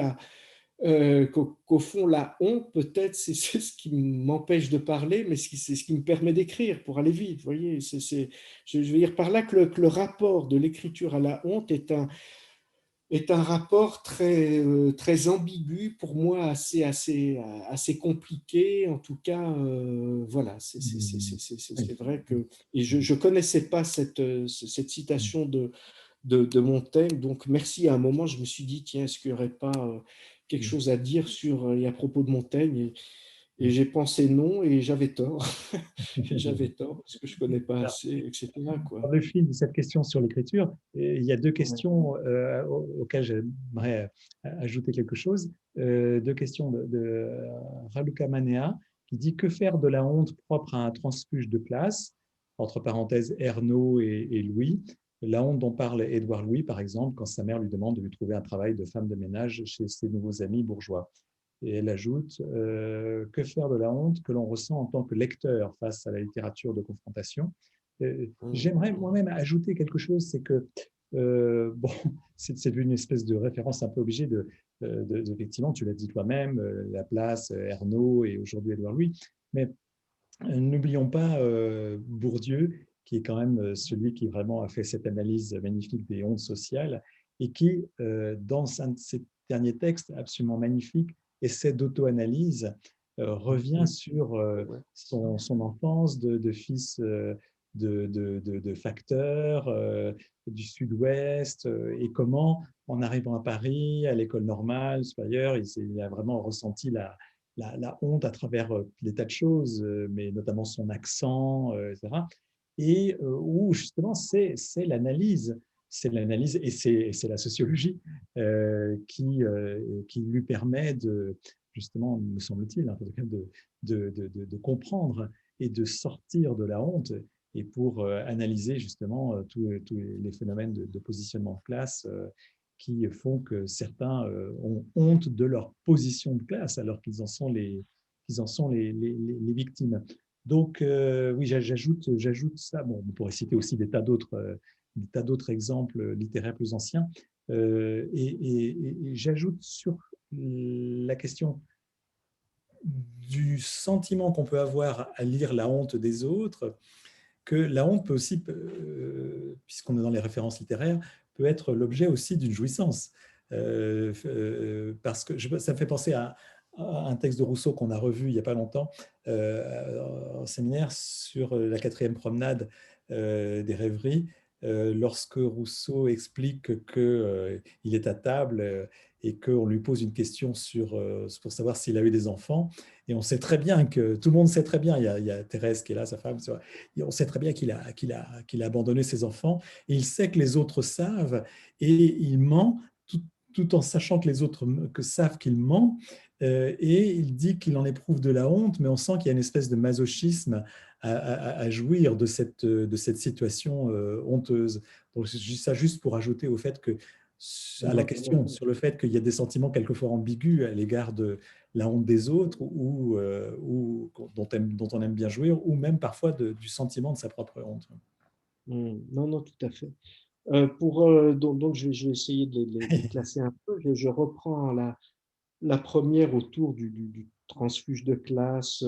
qu'au fond, la honte, peut-être, c'est ce qui m'empêche de parler, mais c'est ce qui me permet d'écrire pour aller vite. Vous voyez, je veux dire par là que le rapport de l'écriture à la honte est un rapport très, très ambigu, pour moi assez compliqué. En tout cas, voilà, Oui. c'est vrai que… Et je ne connaissais pas cette citation de Montaigne. Donc, merci. À un moment, je me suis dit, tiens, est-ce qu'il n'y aurait pas quelque chose à dire sur et à propos de Montaigne? Et j'ai pensé non, et j'avais tort. Et j'avais tort parce que je ne connais pas assez, etc., Dans quoi. le fil de cette question sur l'écriture, il y a deux Ouais. questions auxquelles j'aimerais ajouter quelque chose. Deux questions de Raluca Manea qui dit: que faire de la honte propre à un transfuge de classe, entre parenthèses Ernaud et Louis, la honte dont parle Édouard Louis, par exemple, quand sa mère lui demande de lui trouver un travail de femme de ménage chez ses nouveaux amis bourgeois. Et elle ajoute: que faire de la honte que l'on ressent en tant que lecteur face à la littérature de confrontation? Mm. J'aimerais moi-même ajouter quelque chose, c'est que, bon, c'est une espèce de référence un peu obligée effectivement, tu l'as dit toi-même, Laplace, Ernaud et aujourd'hui Édouard Louis, mais n'oublions pas Bourdieu, qui est quand même celui qui vraiment a fait cette analyse magnifique des ondes sociales et qui, dans un de ses derniers textes absolument magnifiques, essaie d'auto-analyse, revient Mm. sur Ouais. son enfance de fils de facteurs du sud-ouest et comment, en arrivant à Paris, à l'école normale supérieure, il a vraiment ressenti la honte à travers des tas de choses, mais notamment son accent, etc. Et où justement c'est l'analyse et c'est la sociologie qui lui permet de, justement, me semble-t-il, en tout cas, de comprendre et de sortir de la honte et pour analyser justement tous les phénomènes de positionnement de classe qui font que certains ont honte de leur position de classe alors qu'ils en sont les victimes. Donc, oui, j'ajoute ça. Bon, on pourrait citer aussi des tas d'autres exemples littéraires plus anciens. Et j'ajoute sur la question du sentiment qu'on peut avoir à lire la honte des autres, que la honte peut aussi, puisqu'on est dans les références littéraires, peut être l'objet aussi d'une jouissance. Parce que ça me fait penser à un texte de Rousseau qu'on a revu il n'y a pas longtemps en séminaire sur la quatrième promenade des rêveries, lorsque Rousseau explique qu'il est à table et qu'on lui pose une question pour savoir s'il a eu des enfants. Et on sait très bien que, tout le monde sait très bien, il y a Thérèse qui est là, sa femme, et on sait très bien qu'il a abandonné ses enfants, et il sait que les autres savent, et il ment tout en sachant que les autres savent qu'il ment, et il dit qu'il en éprouve de la honte, mais on sent qu'il y a une espèce de masochisme à jouir de cette situation honteuse. Donc, ça juste pour ajouter au fait que, à la question sur le fait qu'il y a des sentiments quelquefois ambigus à l'égard de la honte des autres ou dont on aime bien jouir, ou même parfois du sentiment de sa propre honte. Mm. Non, non, tout à fait. Donc, je vais essayer de les classer un peu. Je reprends la première autour du transfuge de classe,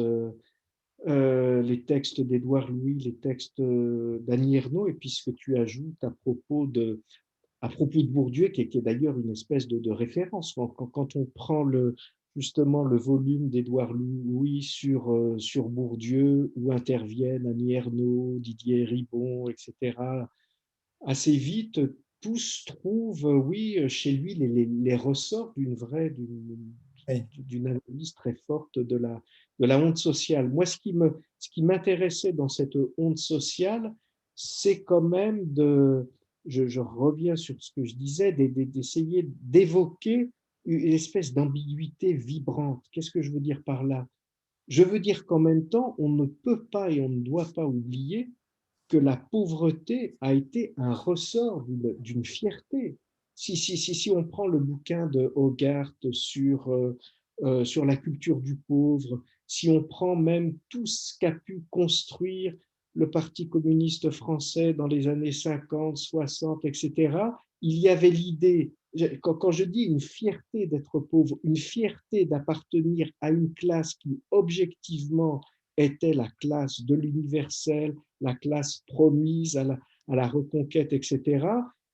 les textes d'Édouard Louis, les textes d'Annie Ernaux, et puis ce que tu ajoutes à propos à propos de Bourdieu, qui est d'ailleurs une espèce de référence. Quand on prend justement le volume d'Édouard Louis sur Bourdieu, où interviennent Annie Ernaux, Didier Ribon, etc., assez vite, tous trouvent, oui, chez lui, les ressorts Oui, d'une analyse très forte de la honte sociale. Moi, ce qui m'intéressait dans cette honte sociale, c'est quand même je reviens sur ce que je disais, d'essayer d'évoquer une espèce d'ambiguïté vibrante. Qu'est-ce que je veux dire par là? Je veux dire qu'en même temps, on ne peut pas et on ne doit pas oublier que la pauvreté a été un ressort d'une fierté. Si on prend le bouquin de Hogarth sur la culture du pauvre, si on prend même tout ce qu'a pu construire le Parti communiste français dans les années 50, 60, etc., il y avait l'idée, quand je dis une fierté d'être pauvre, une fierté d'appartenir à une classe qui objectivement était la classe de l'universel, la classe promise à la reconquête, etc.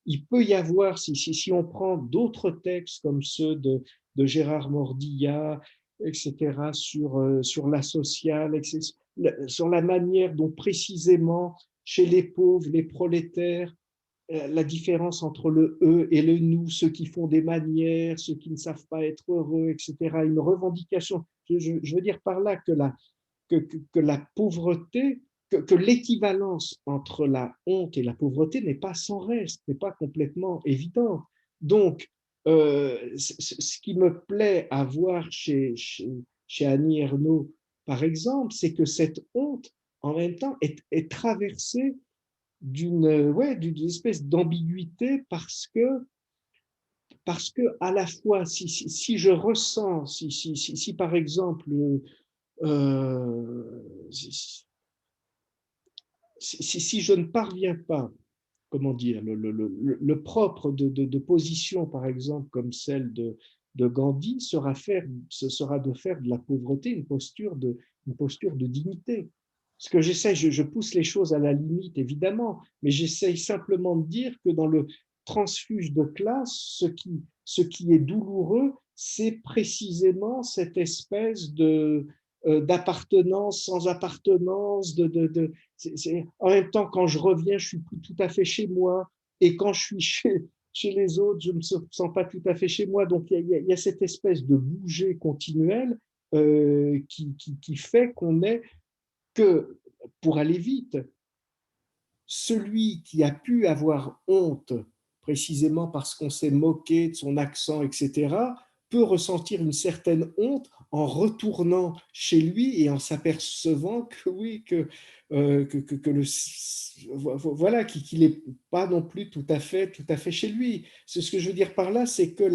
Il peut y avoir, si on prend d'autres textes comme ceux de Gérard Mordillat, etc., sur la sociale, etc., sur la manière dont précisément chez les pauvres, les prolétaires, la différence entre le eux et le nous, ceux qui font des manières, ceux qui ne savent pas être heureux, etc. Une revendication. Je veux dire par là que la pauvreté, que l'équivalence entre la honte et la pauvreté n'est pas sans reste, n'est pas complètement évidente. Donc, ce qui me plaît à voir chez Annie Ernaux, par exemple, c'est que cette honte, en même temps, est traversée d'une espèce d'ambiguïté parce que à la fois, si je ressens, si par exemple, si, si je ne parviens pas, comment dire, le propre de position, par exemple, comme celle de Gandhi, ce sera de faire de la pauvreté une posture de dignité. Ce que j'essaie, je pousse les choses à la limite, évidemment, mais j'essaie simplement de dire que dans le transfuge de classe, ce qui est douloureux, c'est précisément cette espèce d'appartenance sans appartenance, en même temps, quand je reviens, je suis plus tout à fait chez moi, et quand je suis chez les autres, je ne me sens pas tout à fait chez moi. Donc, il y a cette espèce de bouger continuel qui fait qu'on est que, pour aller vite, celui qui a pu avoir honte, précisément parce qu'on s'est moqué de son accent, etc., peut ressentir une certaine honte en retournant chez lui et en s'apercevant que oui, voilà, qu'il n'est pas non plus tout à fait chez lui. C'est ce que je veux dire par là, c'est que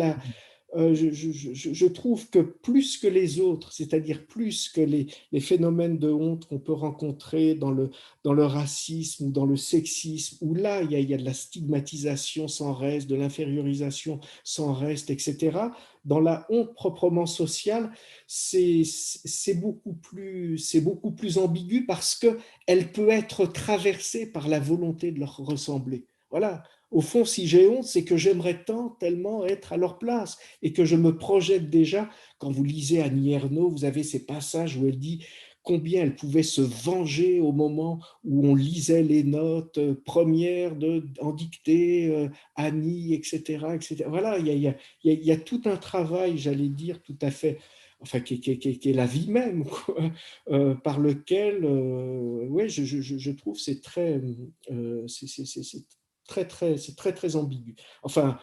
je trouve que plus que les autres, c'est-à-dire plus que les phénomènes de honte qu'on peut rencontrer dans le racisme ou dans le sexisme, où là, il y a de la stigmatisation sans reste, de l'infériorisation sans reste, etc. Dans la honte proprement sociale, c'est beaucoup plus ambigu parce qu'elle peut être traversée par la volonté de leur ressembler. Voilà. Au fond, si j'ai honte, c'est que j'aimerais tant, tellement être à leur place et que je me projette déjà. Quand vous lisez Annie Ernaux, vous avez ces passages où elle dit combien elle pouvait se venger au moment où on lisait les notes premières en dictée, Annie, etc., etc. Voilà, il y a tout un travail, j'allais dire, tout à fait, enfin, qui est la vie même, quoi, par lequel, ouais, je trouve c'est très, très ambigu. Enfin,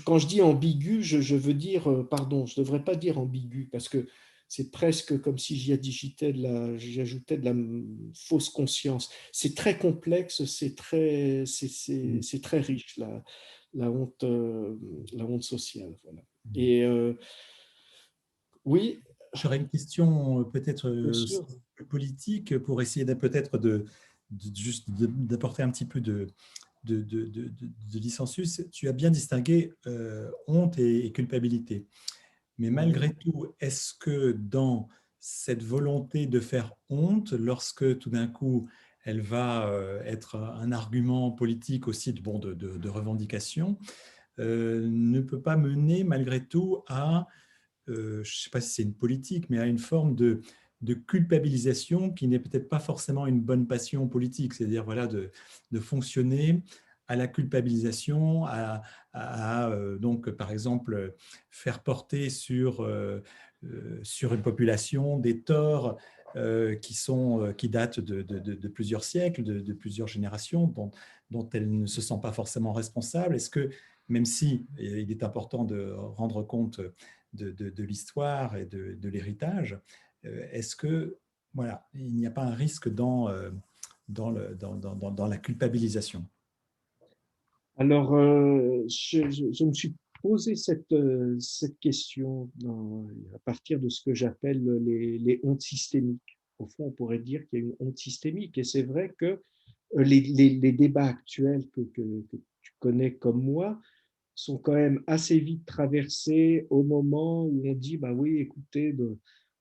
quand je dis ambigu, je veux dire, pardon, je ne devrais pas dire ambigu, parce que c'est presque comme si j'ajoutais de la fausse conscience. C'est très complexe, c'est très riche, la honte, la honte sociale. Voilà. Et oui, j'aurais une question peut-être bien sûr. plus politique pour essayer peut-être juste d'apporter un petit peu de dissensus. Tu as bien distingué honte et culpabilité. Mais Ouais. malgré tout, est-ce que dans cette volonté de faire honte, lorsque tout d'un coup elle va être un argument politique aussi de revendication, ne peut pas mener malgré tout à, je ne sais pas si c'est une politique, mais à une forme de culpabilisation qui n'est peut-être pas forcément une bonne passion politique, c'est-à-dire voilà, de fonctionner à la culpabilisation, donc par exemple faire porter sur une population des torts qui datent de plusieurs siècles, de plusieurs générations, dont elle ne se sent pas forcément responsable. Est-ce que, même si il est important de rendre compte de l'histoire et de l'héritage, est-ce que voilà, il n'y a pas un risque dans la culpabilisation? Alors, je me suis posé cette question à partir de ce que j'appelle les hontes systémiques. Au fond, on pourrait dire qu'il y a une honte systémique. Et c'est vrai que les débats actuels que tu connais comme moi sont quand même assez vite traversés au moment où on dit, bah oui, écoutez,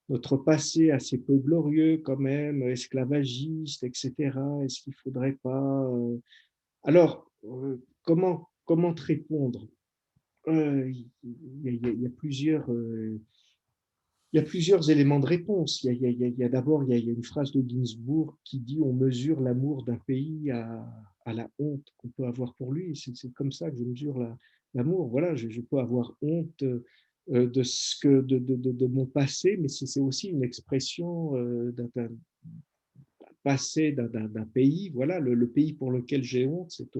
notre passé assez peu glorieux quand même, esclavagiste, etc. Est-ce qu'il ne faudrait pas… Alors, comment te répondre? Il y a plusieurs éléments de réponse. D'abord, il y a une phrase de Ginsburg qui dit: on mesure l'amour d'un pays à la honte qu'on peut avoir pour lui. C'est comme ça que je mesure l'amour. Voilà, je peux avoir honte de de mon passé, mais c'est aussi une expression d'un passé d'un pays. Voilà, le pays pour lequel j'ai honte, c'est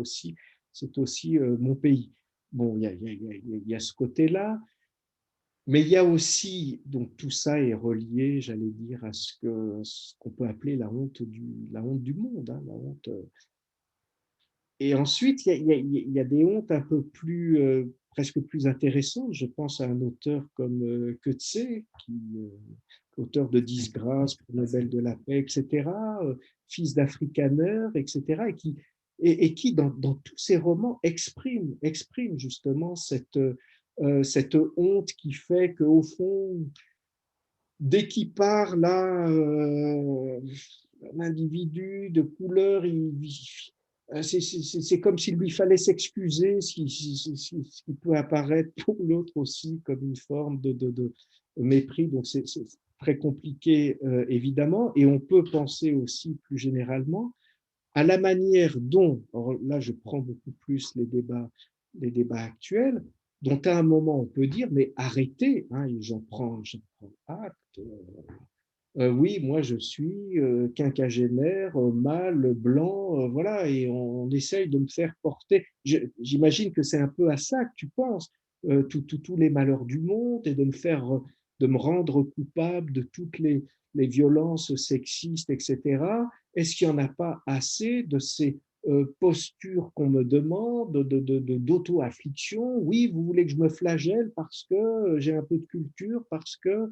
aussi mon pays. Bon, il y a ce côté-là. Mais il y a aussi, donc tout ça est relié, j'allais dire, à ce qu'on peut appeler la honte du monde. Hein, la honte. Et ensuite, il y a des hontes un peu plus, presque plus intéressantes. Je pense à un auteur comme Coetzee, auteur de Disgrâce, prix Nobel de la paix, etc., fils d'Afrikaners, etc., et qui dans tous ses romans, exprime justement cette honte qui fait qu'au fond, dès qu'il parle à un individu de couleur, c'est comme s'il lui fallait s'excuser, ce qui peut apparaître pour l'autre aussi comme une forme de mépris. Donc c'est très compliqué, évidemment. Et on peut penser aussi plus généralement à la manière dont, alors là je prends beaucoup plus les débats actuels, dont à un moment on peut dire, mais arrêtez, hein, j'en prends acte. Oui, moi je suis quinquagénaire, mâle, blanc, voilà, et on essaye de me faire porter. J'imagine que c'est un peu à ça que tu penses, tous les malheurs du monde, et de me rendre coupable de toutes les violences sexistes, etc. Est-ce qu'il n'y en a pas assez de ces postures qu'on me demande, d'auto-affliction? Oui, vous voulez que je me flagelle parce que j'ai un peu de culture, parce que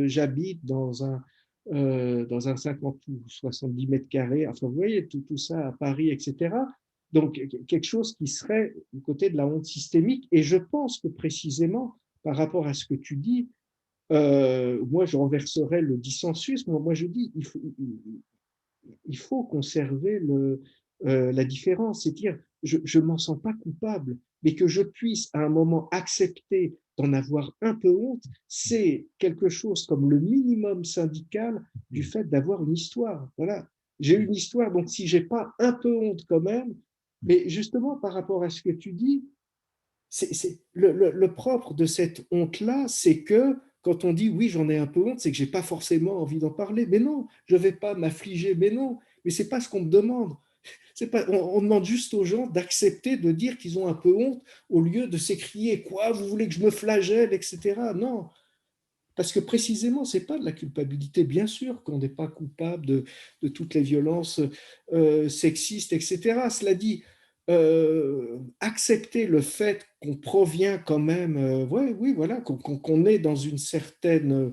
j'habite dans un 50 ou 70 mètres carrés. Enfin, vous voyez, tout ça à Paris, etc. Donc, quelque chose qui serait du côté de la honte systémique. Et je pense que précisément, par rapport à ce que tu dis, moi, je renverserais le dissensus. Moi, je dis, il faut conserver la différence, c'est-à-dire je ne m'en sens pas coupable, mais que je puisse à un moment accepter d'en avoir un peu honte, c'est quelque chose comme le minimum syndical du fait d'avoir une histoire. Voilà, j'ai une histoire, donc si j'ai pas un peu honte quand même, mais justement par rapport à ce que tu dis, le propre de cette honte-là, c'est que quand on dit oui, j'en ai un peu honte, c'est que j'ai pas forcément envie d'en parler. Mais non, je vais pas m'affliger. Mais non, mais c'est pas ce qu'on me demande. C'est pas, on demande juste aux gens d'accepter de dire qu'ils ont un peu honte au lieu de s'écrier quoi, vous voulez que je me flagelle, etc. Non, parce que précisément, c'est pas de la culpabilité. Bien sûr qu'on n'est pas coupable de toutes les violences sexistes, etc. Cela dit, accepter le fait qu'on provient quand même, ouais, oui, voilà, qu'on est dans une certaine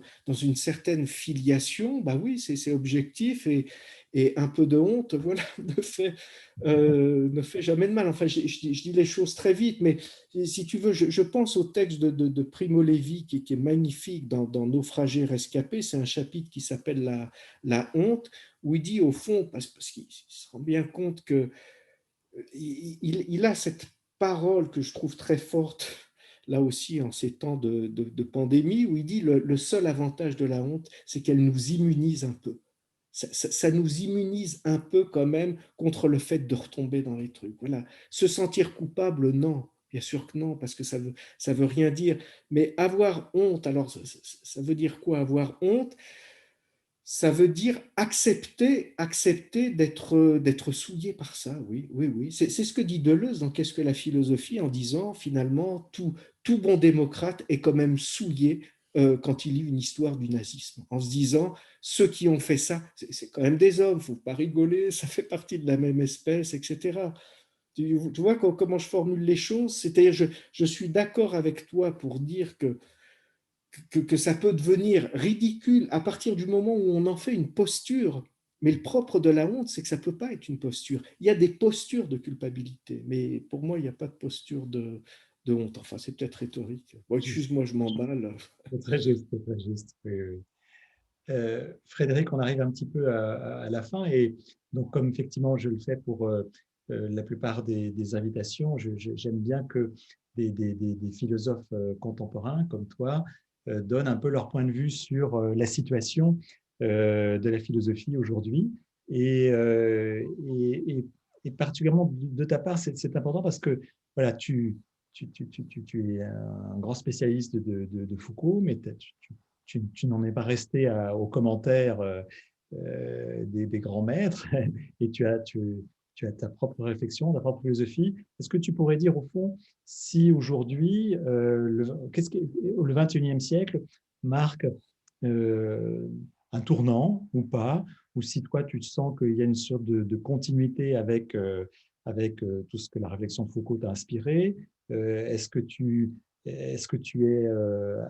filiation, bah oui, c'est objectif, et un peu de honte, voilà, ne fait jamais de mal. Enfin, je dis les choses très vite, mais si tu veux, je pense au texte de Primo Levi qui est magnifique dans Naufragés rescapés. C'est un chapitre qui s'appelle la honte, où il dit au fond, parce qu'il se rend bien compte que il a cette parole que je trouve très forte, là aussi en ces temps de pandémie, où il dit le seul avantage de la honte, c'est qu'elle nous immunise un peu. Ça nous immunise un peu quand même contre le fait de retomber dans les trucs. Voilà. Se sentir coupable, non. Bien sûr que non, parce que ça veut rien dire. Mais avoir honte, alors ça veut dire quoi avoir honte? Ça veut dire accepter d'être souillé par ça, oui, oui, oui. C'est ce que dit Deleuze dans Qu'est-ce que la philosophie, en disant finalement tout bon démocrate est quand même souillé quand il lit une histoire du nazisme, en se disant ceux qui ont fait ça, c'est quand même des hommes, il ne faut pas rigoler, ça fait partie de la même espèce, etc. Tu vois comment je formule les choses? C'est-à-dire, je suis d'accord avec toi pour dire que ça peut devenir ridicule à partir du moment où on en fait une posture. Mais le propre de la honte, c'est que ça ne peut pas être une posture. Il y a des postures de culpabilité, mais pour moi, il n'y a pas de posture de honte. Enfin, c'est peut-être rhétorique. Bon, excuse-moi, je m'emballe. C'est très juste, c'est très juste. Oui, oui. Frédéric, on arrive un petit peu à la fin et donc comme effectivement je le fais pour la plupart des invitations, j'aime bien que des philosophes contemporains comme toi donnent un peu leur point de vue sur la situation de la philosophie aujourd'hui et, et particulièrement de ta part, c'est important parce que voilà, tu es un grand spécialiste de Foucault, mais tu n'en es pas resté aux commentaires des grands maîtres et tu as ta propre réflexion, ta propre philosophie. Est-ce que tu pourrais dire au fond si aujourd'hui, le 21e siècle marque euh, un tournant ou pas, ou si toi tu sens qu'il y a une sorte de continuité avec tout ce que la réflexion de Foucault t'a inspiré, est-ce que tu es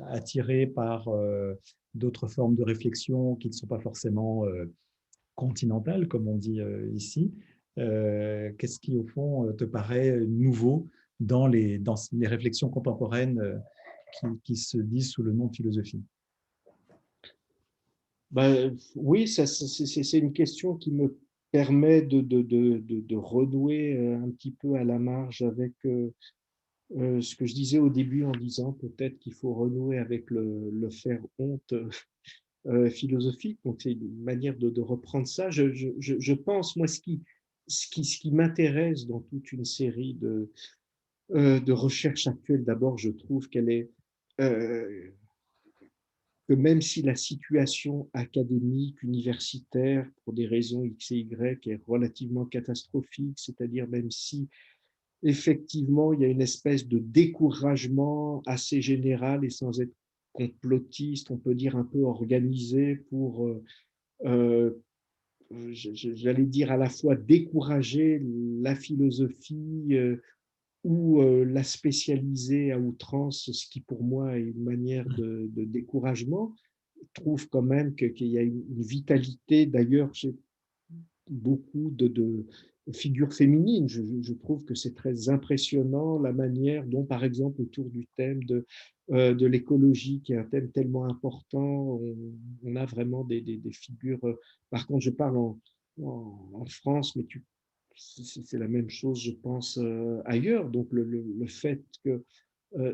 attiré par d'autres formes de réflexion qui ne sont pas forcément continentales, comme on dit ici? Qu'est-ce qui, au fond, te paraît nouveau dans les réflexions contemporaines qui se disent sous le nom de philosophie? Ben, oui, c'est une question qui me permet de renouer un petit peu à la marge avec ce que je disais au début en disant peut-être qu'il faut renouer avec le faire honte philosophique. Donc, c'est une manière de reprendre ça. Je pense, moi, ce qui m'intéresse dans toute une série de recherches actuelles, d'abord, je trouve qu'elle est euh, que même si la situation académique, universitaire, pour des raisons X et Y, est relativement catastrophique, c'est-à-dire même si effectivement il y a une espèce de découragement assez général et sans être complotiste, on peut dire un peu organisé pour euh, j'allais dire à la fois décourager la philosophie ou la spécialiser à outrance, ce qui pour moi est une manière de découragement. Je trouve quand même qu'il y a une vitalité. D'ailleurs, j'ai beaucoup de figures féminines. Je trouve que c'est très impressionnant la manière dont, par exemple, autour du thème de l'écologie, qui est un thème tellement important, on a vraiment des figures. Par contre, je parle en France, mais c'est la même chose, je pense, ailleurs. Donc, le fait que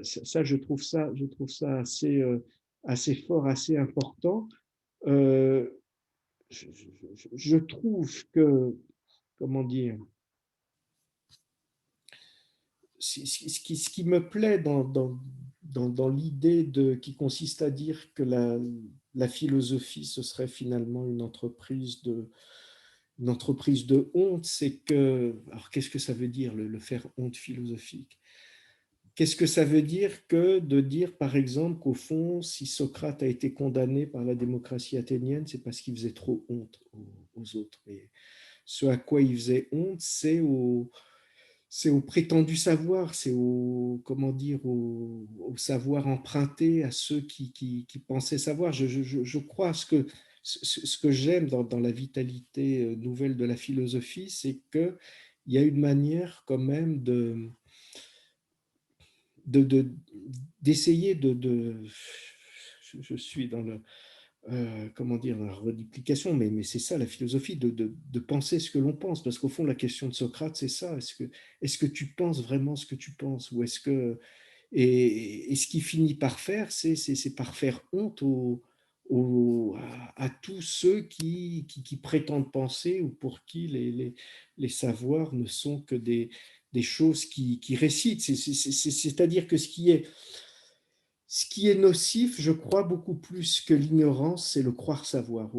ça, je trouve ça assez, assez fort, assez important. Euh, je trouve que, comment dire, ce qui me plaît dans l'idée qui consiste à dire que la philosophie, ce serait finalement une entreprise de honte, c'est que, alors qu'est-ce que ça veut dire le faire honte philosophique? Qu'est-ce que ça veut dire que de dire, par exemple, qu'au fond, si Socrate a été condamné par la démocratie athénienne, c'est parce qu'il faisait trop honte aux autres. Et ce à quoi il faisait honte, c'est au prétendu savoir, c'est au, comment dire, au savoir emprunté à ceux qui pensaient savoir. Je crois à ce que ce que j'aime dans la vitalité nouvelle de la philosophie, c'est qu'il y a une manière quand même d'essayer je suis dans le, comment dire, la reduplication, mais c'est ça la philosophie, de penser ce que l'on pense, parce qu'au fond, la question de Socrate, c'est ça, est-ce que tu penses vraiment ce que tu penses, ou est-ce que, et ce qu'il finit par faire, c'est par faire honte à tous ceux qui prétendent penser ou pour qui les savoirs ne sont que des choses qui récitent. C'est-à-dire que ce qui est nocif, je crois, beaucoup plus que l'ignorance, c'est le croire savoir.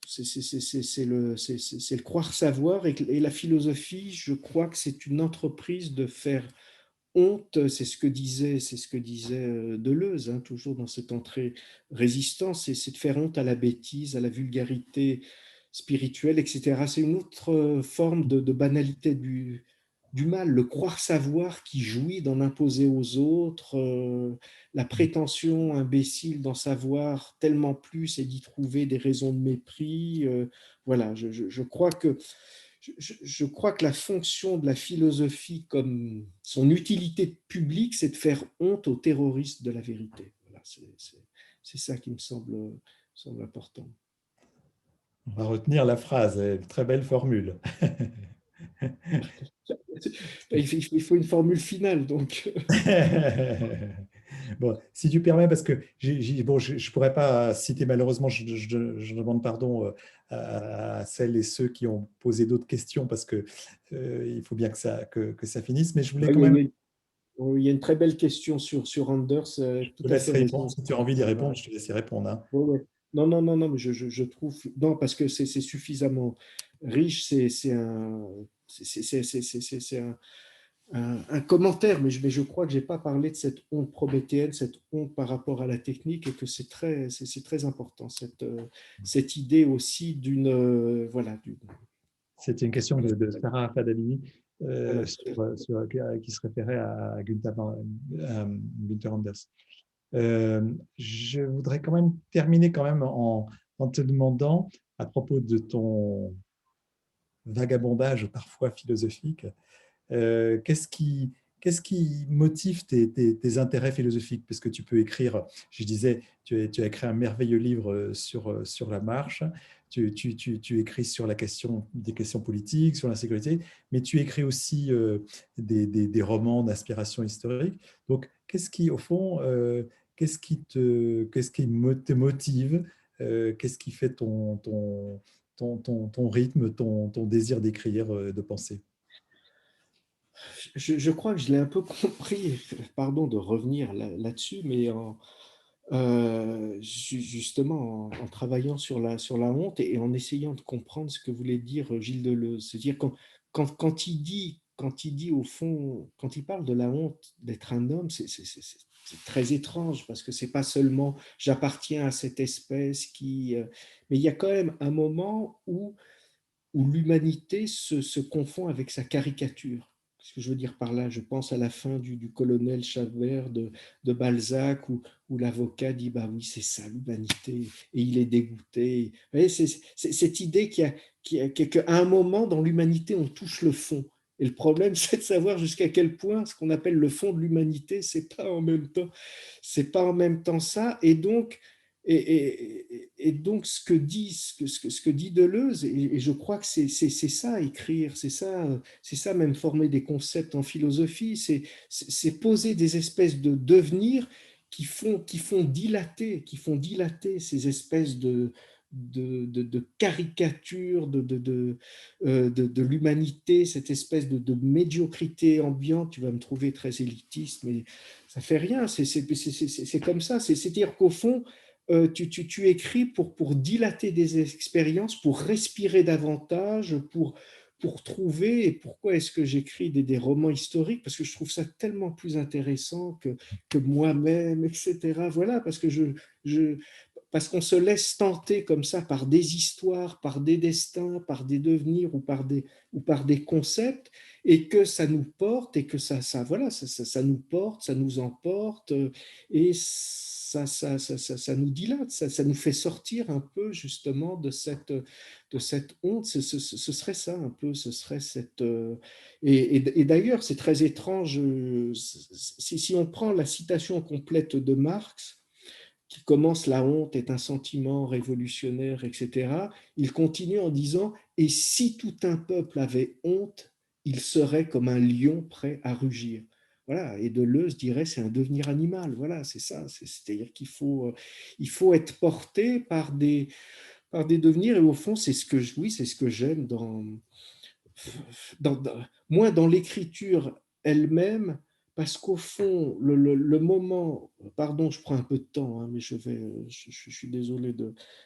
C'est le croire savoir, et la philosophie, je crois que c'est une entreprise de faire honte, c'est ce que disait Deleuze, hein, toujours dans cette entrée résistance, c'est de faire honte à la bêtise, à la vulgarité spirituelle, etc. C'est une autre forme de banalité du mal, le croire savoir qui jouit d'en imposer aux autres, la prétention imbécile d'en savoir tellement plus et d'y trouver des raisons de mépris. Voilà, je crois que la fonction de la philosophie, comme son utilité publique, c'est de faire honte aux terroristes de la vérité. Voilà, c'est ça qui me semble important. On va retenir la phrase, très belle formule. Il faut une formule finale, donc. Bon, si tu permets, parce que bon, je ne pourrais pas citer, malheureusement, je demande pardon à celles et ceux qui ont posé d'autres questions, parce que il faut bien que ça finisse, mais je voulais quand même, Il y a une très belle question sur Anders, je tout te à laisse fait répondre. raison. Si tu as envie d'y répondre, je te laisse y répondre, hein. Ouais, ouais. Non, non, non, non, mais je trouve. Non, parce que c'est suffisamment riche, c'est un commentaire, mais je crois que je n'ai pas parlé de cette honte prométhéenne, cette honte par rapport à la technique, et que c'est très important, cette idée aussi d'une. Voilà, C'était une question de Sarah Fadalini voilà, tout à fait. qui se référait à Günther Anders. Je voudrais quand même terminer quand même en te demandant, à propos de ton vagabondage parfois philosophique, qu'est-ce qui motive tes intérêts philosophiques? Parce que tu peux écrire, je disais, tu as écrit un merveilleux livre sur la marche, tu écris sur des questions politiques, sur l'insécurité, mais tu écris aussi des romans d'inspiration historique. Donc, qu'est-ce qui, au fond, qu'est-ce qui te motive? Qu'est-ce qui fait ton rythme, ton désir d'écrire, de penser? Je crois que je l'ai un peu compris, pardon de revenir là-dessus, mais justement en travaillant sur la honte et en essayant de comprendre ce que voulait dire Gilles Deleuze. C'est-à-dire quand il dit au fond, quand il parle de la honte d'être un homme, c'est très étrange parce que c'est pas seulement j'appartiens à cette espèce mais il y a quand même un moment où l'humanité se confond avec sa caricature. Ce que je veux dire par là, je pense à la fin du colonel Chabert de Balzac, où l'avocat dit bah oui, c'est ça l'humanité, et il est dégoûté. Vous voyez, c'est cette idée qu'à un moment dans l'humanité, on touche le fond. Et le problème, c'est de savoir jusqu'à quel point ce qu'on appelle le fond de l'humanité, c'est pas en même temps ça. Et donc, et donc, ce que dit Deleuze, et je crois que c'est ça écrire, c'est ça même former des concepts en philosophie, c'est poser des espèces de devenirs qui font dilater ces espèces de caricatures de l'humanité, cette espèce de médiocrité ambiante. Tu vas me trouver très élitiste, mais ça fait rien, c'est comme ça. C'est-à-dire qu'au fond, tu écris pour dilater des expériences, pour respirer davantage, pour trouver, et pourquoi est-ce que j'écris des romans historiques? Parce que je trouve ça tellement plus intéressant que moi-même, etc. Voilà, je, parce qu'on se laisse tenter comme ça par des histoires, par des destins, par des devenirs ou par des concepts. et que ça nous porte, et que voilà, ça nous porte, ça nous emporte, et ça nous dilate, ça nous fait sortir un peu justement de cette honte. Ce serait ça un peu, ce serait cette... et d'ailleurs, c'est très étrange, si on prend la citation complète de Marx, qui commence «La honte est un sentiment révolutionnaire», etc., il continue en disant «Et si tout un peuple avait honte, il serait comme un lion prêt à rugir». Voilà, et Deleuze dirait c'est un devenir animal. Voilà, c'est ça. C'est-à-dire qu'il faut, il faut être porté par des devenirs, et au fond, c'est ce que, oui, c'est ce que j'aime moins dans l'écriture elle-même, parce qu'au fond, le moment, pardon, je prends un peu de temps, hein, mais je suis désolé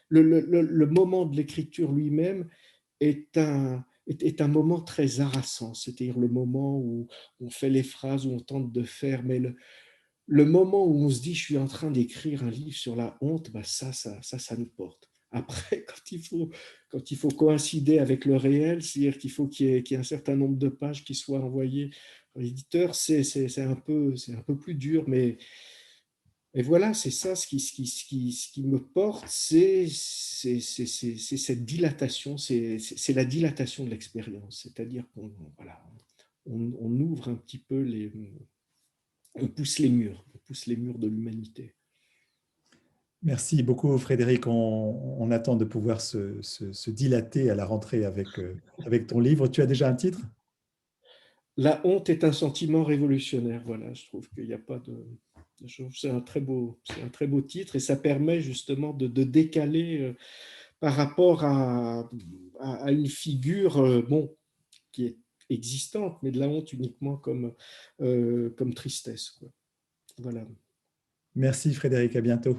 le moment de l'écriture lui-même est un moment très harassant, c'est-à-dire le moment où on fait les phrases, où on tente de faire, mais le moment où on se dit je suis en train d'écrire un livre sur la honte, bah ça nous porte. Après, quand il faut coïncider avec le réel, c'est-à-dire qu'il faut qu'il y ait un certain nombre de pages qui soient envoyées à l'éditeur, c'est un peu plus dur, mais et voilà, c'est ça ce qui me porte, c'est cette dilatation, c'est la dilatation de l'expérience, c'est-à-dire qu'on voilà, on ouvre un petit peu on pousse les murs de l'humanité. Merci beaucoup, Frédéric. On attend de pouvoir se dilater à la rentrée avec ton livre. Tu as déjà un titre? La honte est un sentiment révolutionnaire. Voilà, je trouve qu'il n'y a pas de. C'est un très beau titre, et ça permet justement de décaler par rapport à une figure bon, qui est existante, mais de la honte uniquement comme tristesse, quoi. Voilà. Merci, Frédéric. À bientôt.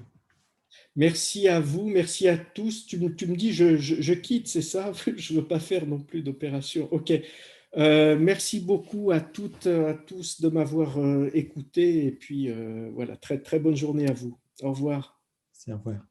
Merci à vous, merci à tous. Tu me dis, je quitte, c'est ça? Je ne veux pas faire non plus d'opération. OK. Merci beaucoup à toutes, à tous de m'avoir écouté. Et puis, voilà, très, très bonne journée à vous. Au revoir. Merci, au revoir.